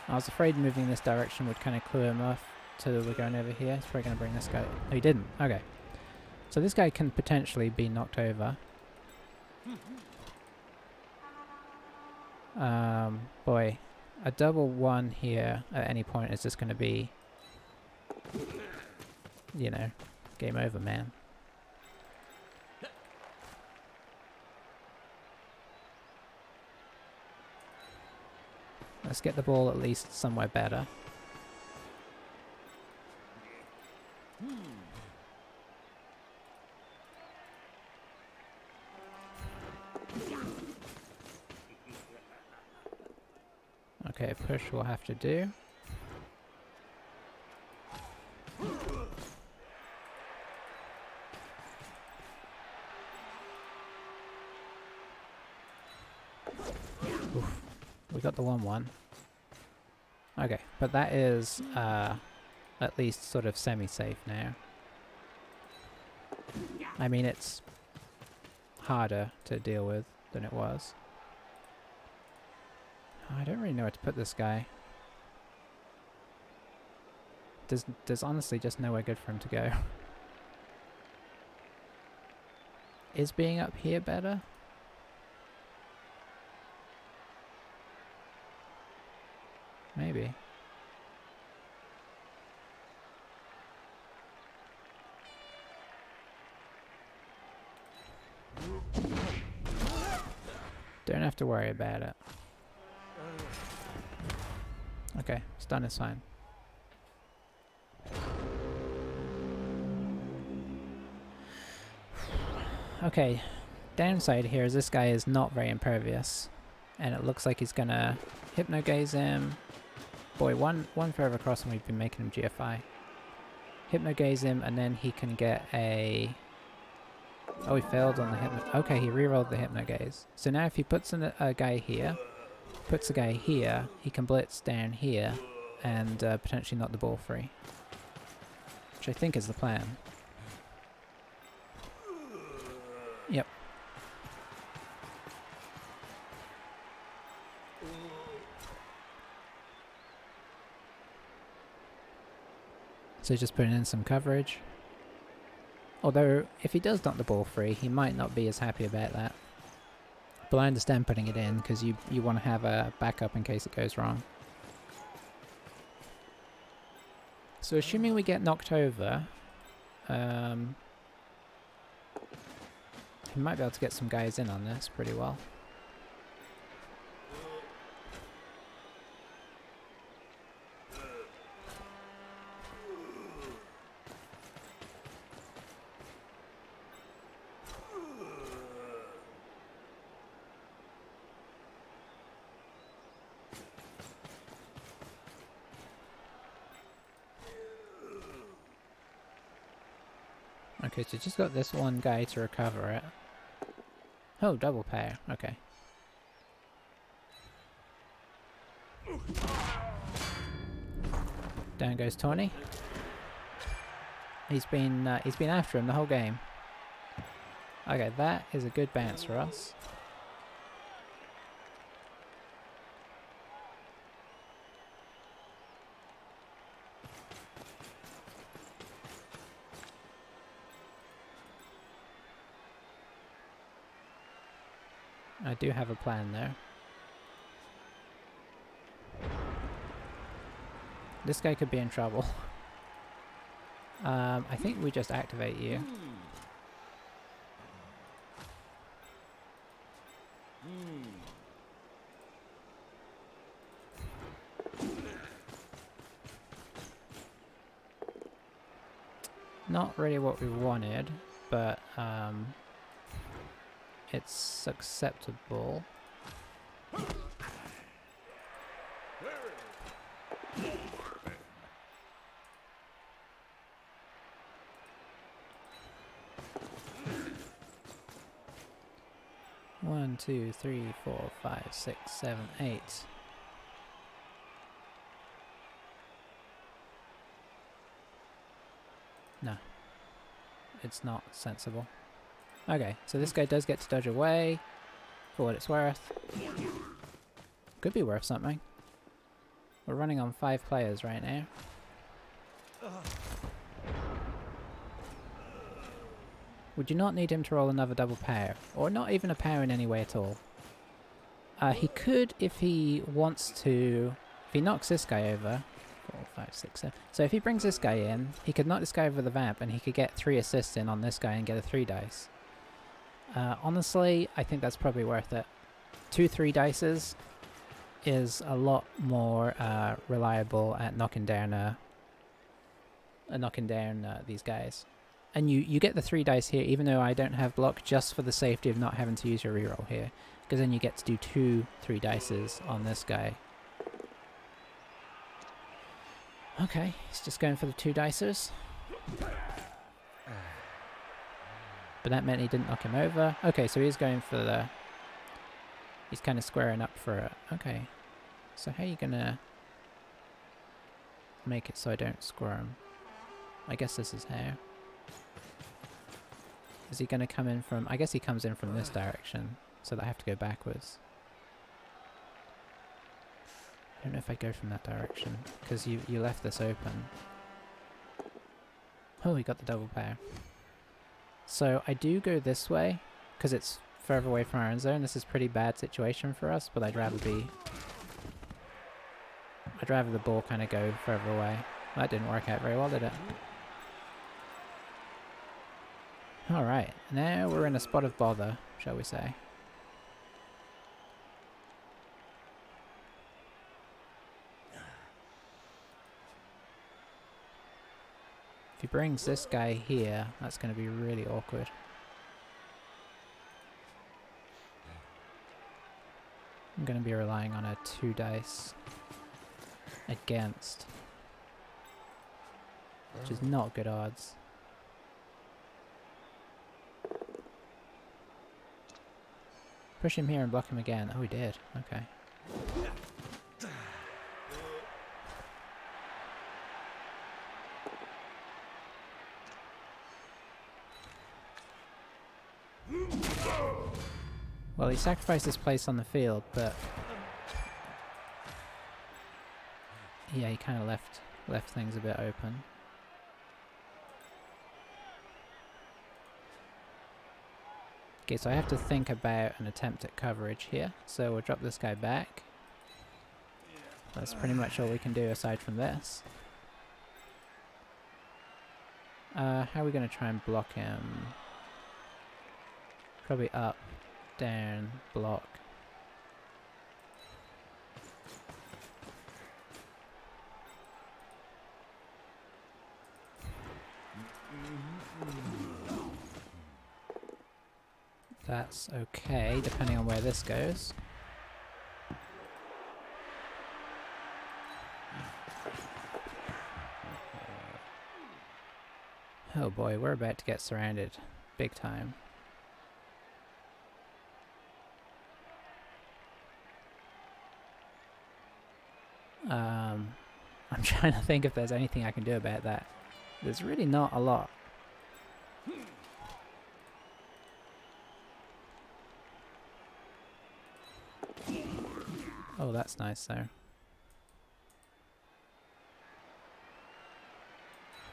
I was afraid moving this direction would kind of clue him off to we're going over here. He's probably going to bring this guy. Oh, he didn't. Okay. So this guy can potentially be knocked over. Boy. A double 1 here at any point is just going to be, you know, game over, man. Let's get the ball at least somewhere better. Okay, push we'll have to do. Oof. We got the 1-1. Okay, but that is at least sort of semi-safe now. I mean, it's harder to deal with than it was. I don't really know where to put this guy. There's honestly just nowhere good for him to go. Is being up here better? Maybe. Don't have to worry about it. Okay, stun is fine. Okay, downside here is this guy is not very impervious. And it looks like he's gonna Hypnogaze him. Boy, one further across and we've been making him GFI. Hypnogaze him and then he can get a... Oh, he failed on the Hypno... Okay, he rerolled the Hypnogaze. So now if he puts a guy here, puts a guy here, he can blitz down here and potentially knock the ball free. Which I think is the plan. Yep. So just putting in some coverage. Although, if he does knock the ball free, he might not be as happy about that. But I understand putting it in, because you want to have a backup in case it goes wrong. So assuming we get knocked over, he might be able to get some guys in on this pretty well. Okay, so just got this one guy to recover it. Oh, double pair. Okay. Down goes Tawny. He's been after him the whole game. Okay, that is a good bounce for us. I do have a plan there. This guy could be in trouble. I think we just activate you. Not really what we wanted, but it's acceptable. One, two, three, 4, 5, 6, 7, 8. No. It's not sensible. Okay, so this guy does get to dodge away, for what it's worth. Could be worth something. We're running on 5 players right now. Would you not need him to roll another double power? Or not even a power in any way at all? He could if he wants to... If he knocks this guy over... 4, 5, 6, 7... So if he brings this guy in, he could knock this guy over the vamp and he could get 3 assists in on this guy and get a 3 dice. Honestly, I think that's probably worth it. 2 3 dices is a lot more reliable at knocking down these guys. And you get the 3 dice here, even though I don't have block, just for the safety of not having to use your reroll here. Because then you get to do 2 3 dices on this guy. Okay, he's just going for the 2 dices. But that meant he didn't knock him over. Okay, so he's going for the... He's kind of squaring up for it. Okay. So how are you gonna make it so I don't squirm? I guess this is how. Is he gonna come in from... I guess he comes in from this direction, so that I have to go backwards. I don't know if I go from that direction, because you left this open. Oh, we got the double power. So I do go this way, because it's further away from our own zone. This is a pretty bad situation for us, but I'd rather the ball kind of go further away. That didn't work out very well, did it? Alright, now we're in a spot of bother, shall we say. If he brings this guy here, that's going to be really awkward. I'm going to be relying on a 2 dice against, which is not good odds. Push him here and block him again. Oh, he did. Okay. Well, he sacrificed his place on the field, but yeah, he kind of left things a bit open. Okay, so I have to think about an attempt at coverage here. So we'll drop this guy back. That's pretty much all we can do aside from this. How are we going to try and block him? Probably up, down, block. That's okay, depending on where this goes. Oh boy, we're about to get surrounded big time. I'm trying to think if there's anything I can do about that. There's really not a lot. Oh, that's nice though.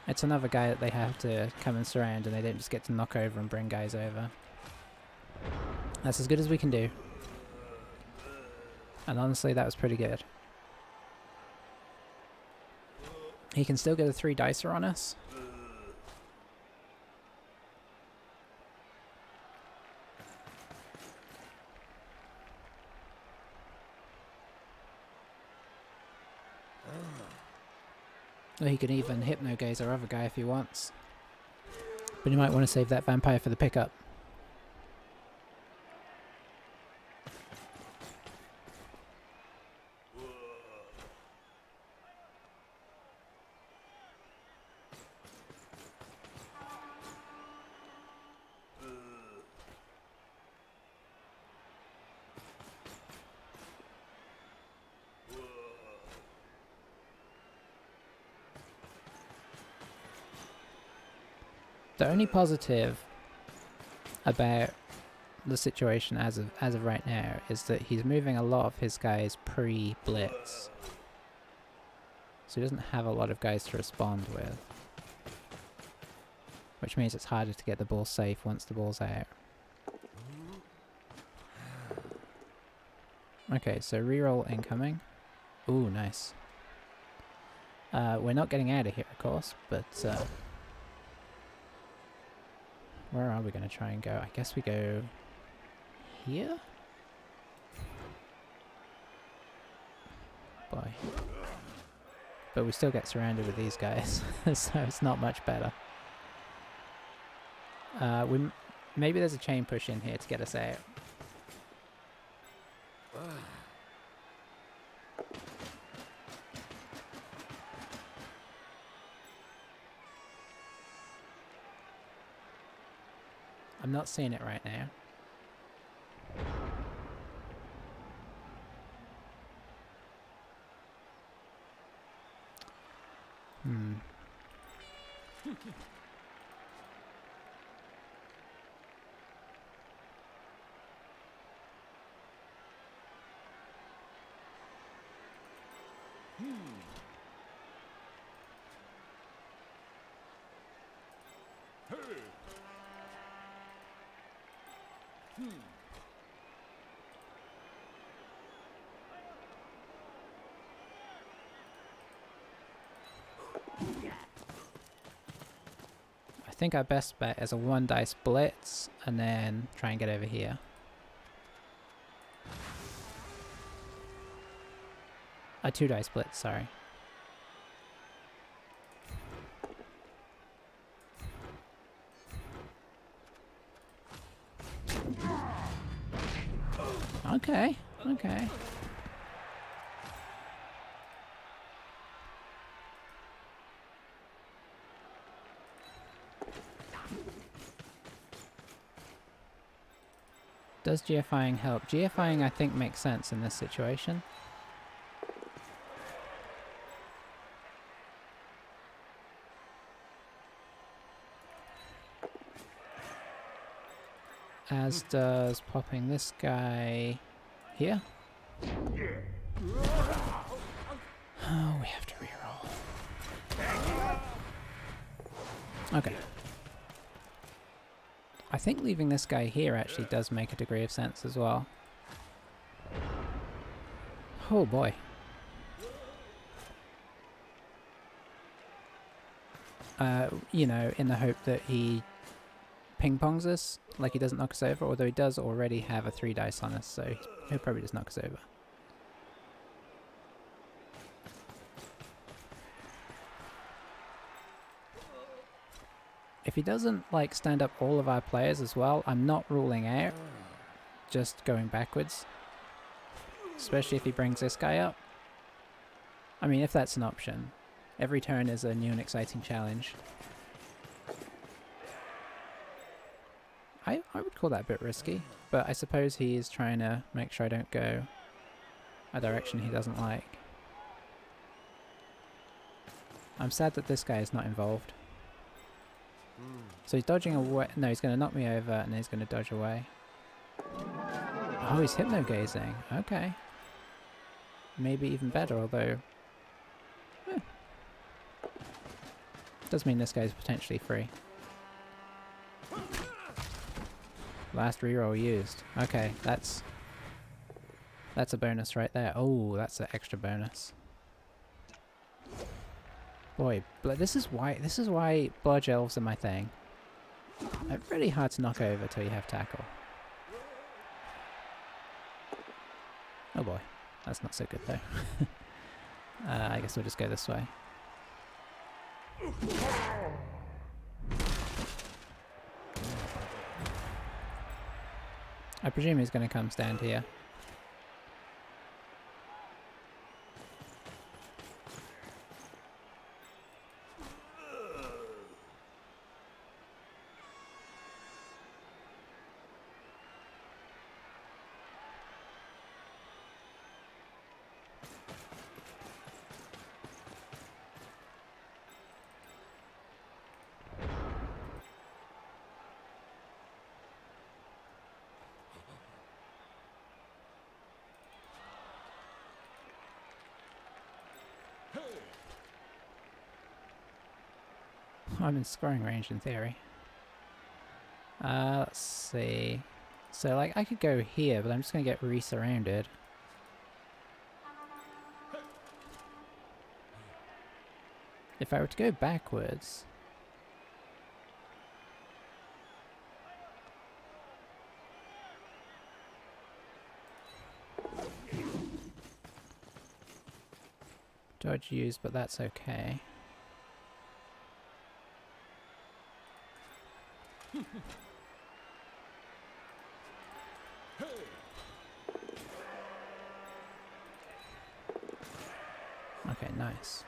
It's another guy that they have to come and surround, and they don't just get to knock over and bring guys over. That's as good as we can do. And honestly, that was pretty good. He can still get a 3 dicer on us. Or he can even hypnogaze our other guy if he wants. But you might want to save that vampire for the pickup. The only positive about the situation as of right now is that he's moving a lot of his guys pre-blitz. So he doesn't have a lot of guys to respond with. Which means it's harder to get the ball safe once the ball's out. Okay, so reroll incoming. Ooh, nice. We're not getting out of here, of course, but where are we going to try and go? I guess we go here? Boy. But we still get surrounded with these guys, so it's not much better. Maybe there's a chain push in here to get us out. I'm not seeing it right now. I think our best bet is a 1 dice blitz and then try and get over here. A 2 dice blitz, sorry. Okay, okay. Does GFIing help? GFIing I think makes sense in this situation. As does popping this guy here. Oh, we have to reroll. Okay. I think leaving this guy here actually does make a degree of sense as well. Oh boy. You know, in the hope that he ping-pongs us, like he doesn't knock us over, although he does already have a 3 dice on us, so he'll probably just knock us over. If he doesn't, like, stand up all of our players as well, I'm not ruling out just going backwards. Especially if he brings this guy up. I mean, if that's an option. Every turn is a new and exciting challenge. I would call that a bit risky, but I suppose he is trying to make sure I don't go a direction he doesn't like. I'm sad that this guy is not involved. So he's dodging away. No, he's going to knock me over and then he's going to dodge away. Oh, he's hypnogazing. Okay. Maybe even better, although... does mean this guy's potentially free. Last reroll used. Okay, that's That's a bonus right there. Oh, that's an extra bonus. Boy, this is why Bludge Elves are my thing. They're really hard to knock over till you have tackle. Oh boy, that's not so good though. I guess we'll just go this way. I presume he's going to come stand here. I'm in scoring range in theory. Let's see. So like I could go here, but I'm just gonna get re-surrounded. If I were to go backwards... Dodge used, but that's okay. Okay, nice.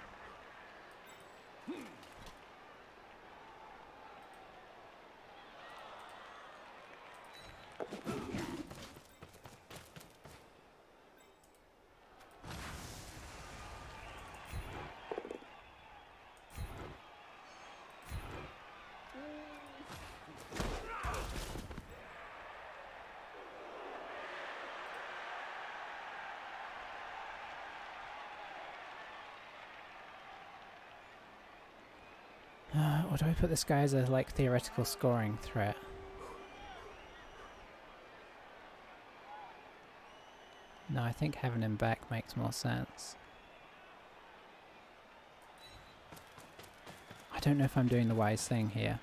Or do I put this guy as a, like, theoretical scoring threat? No, I think having him back makes more sense. I don't know if I'm doing the wise thing here.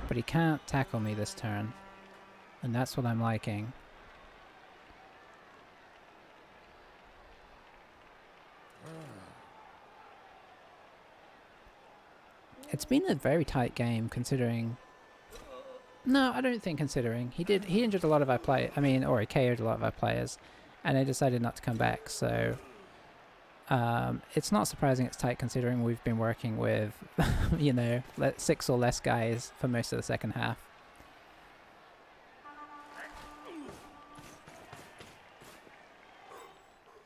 But he can't tackle me this turn. And that's what I'm liking. It's been a very tight game considering... No, I don't think considering. He injured a lot of our players, or he KO'd a lot of our players, and they decided not to come back, so... it's not surprising it's tight considering we've been working with, 6 or less guys for most of the second half.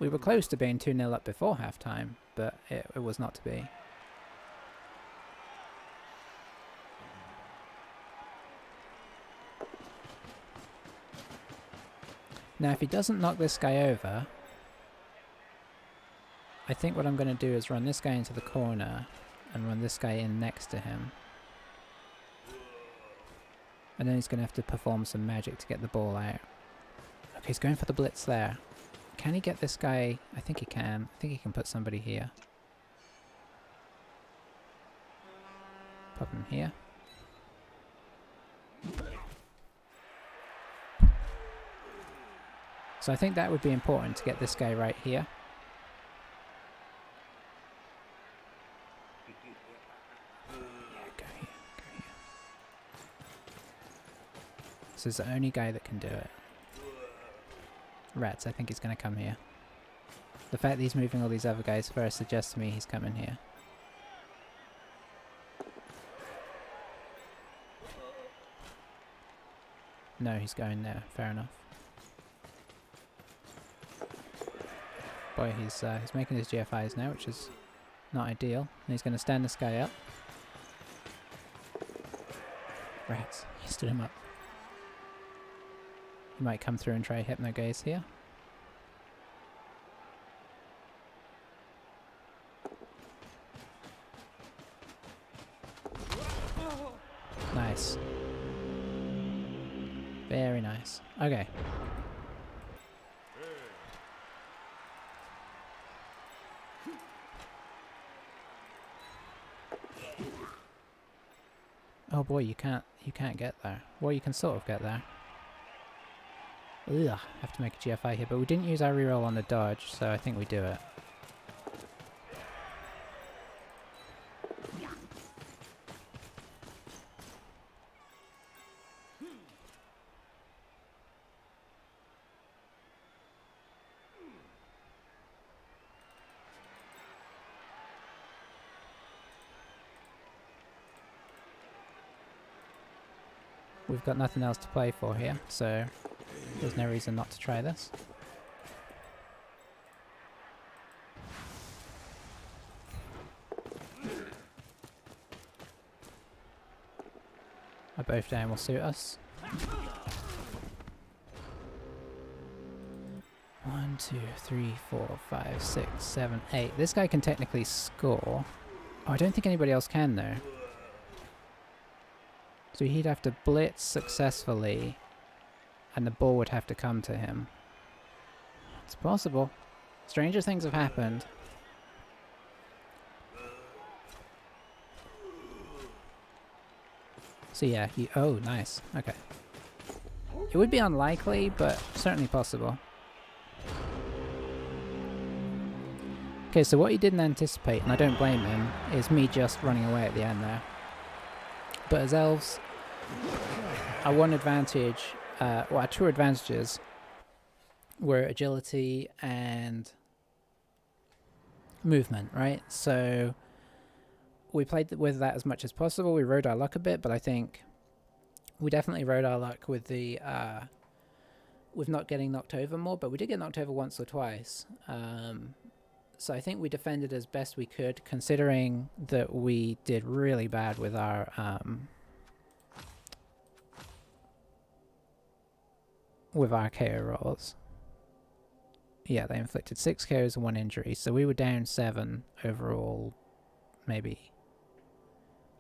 We were close to being 2-0 up before halftime, but it was not to be. Now if he doesn't knock this guy over, I think what I'm going to do is run this guy into the corner and run this guy in next to him. And then he's going to have to perform some magic to get the ball out. Okay, he's going for the blitz there. Can he get this guy? I think he can. I think he can put somebody here. Pop him here. So I think that would be important to get this guy right here. Yeah, go here, go here. This is the only guy that can do it. Rats, I think he's going to come here. The fact that he's moving all these other guys first suggests to me he's coming here. No, he's going there. Fair enough. Boy, he's making his GFIs now, which is not ideal. And he's going to stand this guy up. Rats. He stood him up. He might come through and try Hypno Gaze here. Nice. Very nice. Okay. Oh boy, you can't get there. Well, you can sort of get there. Ugh, have to make a GFI here, but we didn't use our reroll on the dodge, so I think we do it. We've got nothing else to play for here, so there's no reason not to try this. A both down will suit us. 1, 2, 3, 4, 5, 6, 7, 8. This guy can technically score. Oh, I don't think anybody else can though. So he'd have to blitz successfully, and the ball would have to come to him. It's possible. Stranger things have happened. So yeah, oh, nice. Okay. It would be unlikely, but certainly possible. Okay, so what he didn't anticipate, and I don't blame him, is me just running away at the end there. But as elves, our one advantage, well, our two advantages were agility and movement, right? So we played with that as much as possible. We rode our luck a bit, but I think we definitely rode our luck with the with not getting knocked over more, but we did get knocked over once or twice. So I think we defended as best we could, considering that we did really bad with our KO rolls. Yeah, they inflicted 6 KOs and 1 injury, so we were down 7 overall, maybe.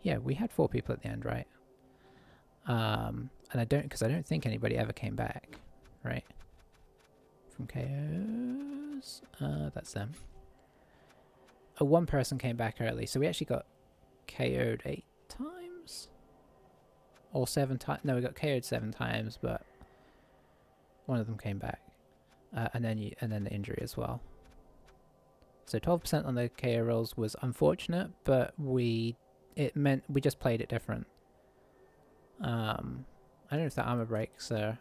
Yeah, we had 4 people at the end, right? And because I don't think anybody ever came back, right? From KOs, that's them. One person came back early, so we actually got KO'd 8 times? Or 7 times? No, we got KO'd 7 times, but one of them came back. And then the injury as well. So 12% on the KO rolls was unfortunate, but it meant we just played it different. I don't know if the armor breaks are...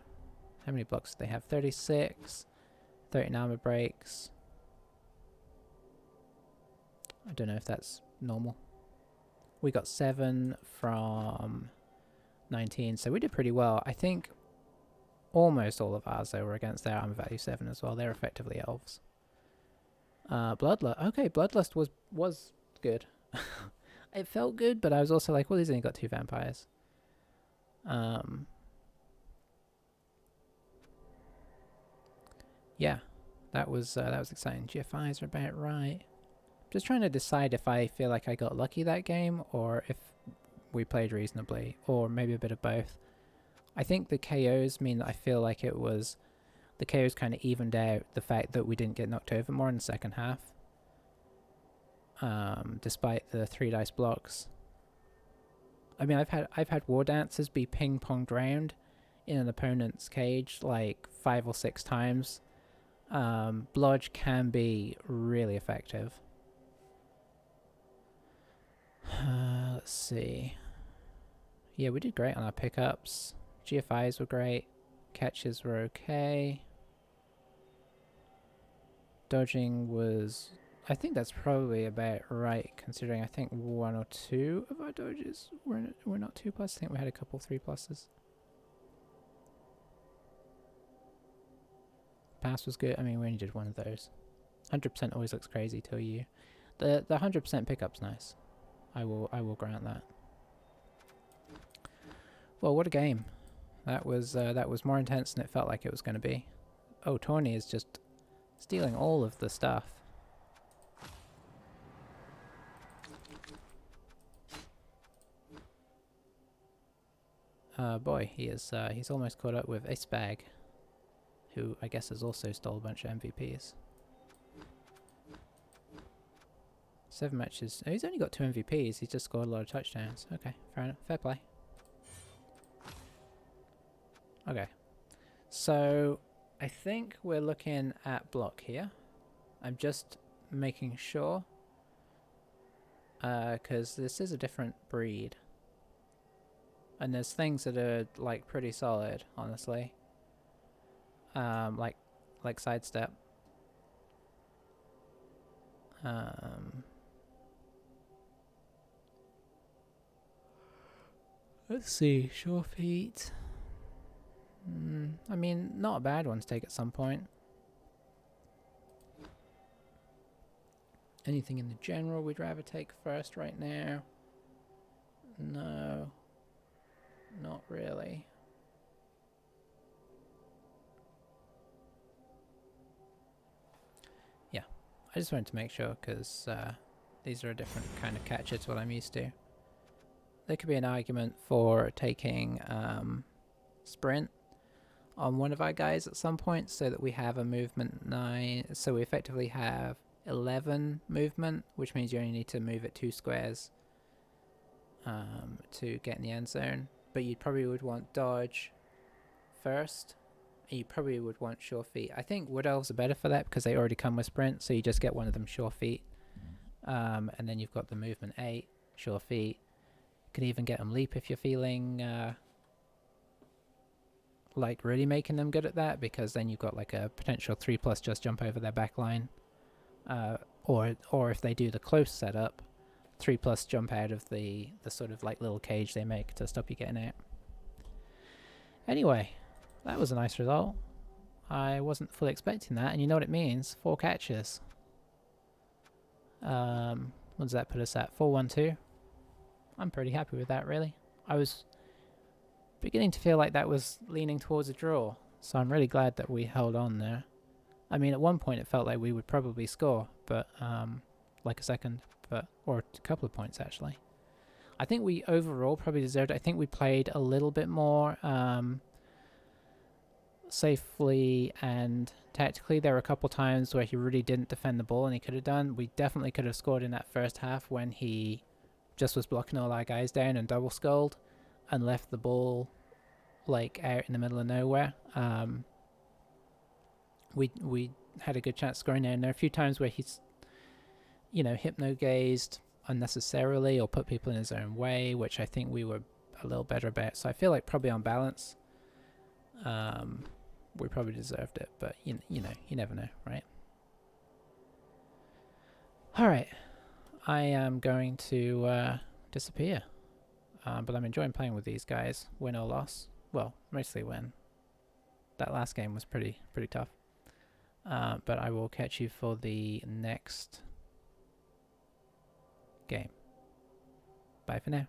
How many blocks do they have? 36, 13 armor breaks. I don't know if that's normal. We got 7 from 19, so we did pretty well. I think almost all of ours, though, were against their armor value 7 as well. They're effectively elves. Bloodlust. Okay, Bloodlust was good. It felt good, but I was also like, well, he's only got 2 vampires. Yeah, that was exciting. GFIs are about right. Just trying to decide if I feel like I got lucky that game, or if we played reasonably, or maybe a bit of both. I think the KOs mean that I feel like it was... The KOs kind of evened out the fact that we didn't get knocked over more in the second half. Despite the 3 dice blocks. I mean, I've had War Dancers be ping-ponged round in an opponent's cage like 5 or 6 times. Blodge can be really effective. Let's see. Yeah, we did great on our pickups. GFIs were great. Catches were okay. Dodging was... I think that's probably about right, considering I think 1 or 2 of our dodges were not 2+. I think we had a couple 3+. Pass was good. I mean, we only did 1 of those. 100% always looks crazy till you... The 100% pickup's nice. I will grant that. Well, what a game. That was more intense than it felt like it was going to be. Oh, Tawny is just stealing all of the stuff. boy, he's almost caught up with Acebag, who I guess has also stole a bunch of MVPs. 7 matches. Oh, he's only got 2 MVPs. He's just scored a lot of touchdowns. Okay, fair enough. Fair play. Okay. So, I think we're looking at block here. I'm just making sure. Because this is a different breed. And there's things that are, like, pretty solid, honestly. Like sidestep. Let's see, sure feet. I mean, not a bad one to take at some point. Anything in the general we'd rather take first right now? No. Not really. Yeah, I just wanted to make sure because these are a different kind of catcher to what I'm used to. There could be an argument for taking sprint on one of our guys at some point so that we have a movement 9, so we effectively have 11 movement, which means you only need to move it 2 squares to get in the end zone. But you probably would want dodge first, and you probably would want sure feet. I think Wood Elves are better for that because they already come with sprint, so you just get one of them sure feet. And then you've got the movement 8, sure feet. You can even get them leap if you're feeling like really making them good at that, because then you've got like a potential 3+ just jump over their back line. Or if they do the close setup, 3+ jump out of the sort of like little cage they make to stop you getting out. Anyway, that was a nice result. I wasn't fully expecting that, and you know what it means, 4 catches. What does that put us at? 4-1-2. I'm pretty happy with that, really. I was beginning to feel like that was leaning towards a draw, so I'm really glad that we held on there. I mean, at one point it felt like we would probably score, but like a second, or a couple of points actually. I think we overall probably deserved it. I think we played a little bit more safely and tactically. There were a couple times where he really didn't defend the ball, and he could have done. We definitely could have scored in that first half when he just was blocking all our guys down and double sculled and left the ball like out in the middle of nowhere. We had a good chance scoring there, and there are a few times where he's, you know, hypno-gazed unnecessarily or put people in his own way, which I think we were a little better about. So I feel like probably on balance, we probably deserved it, but you know, you never know, right? Alright, I am going to disappear, but I'm enjoying playing with these guys, win or loss. Well, mostly win. That last game was pretty tough. But I will catch you for the next game. Bye for now.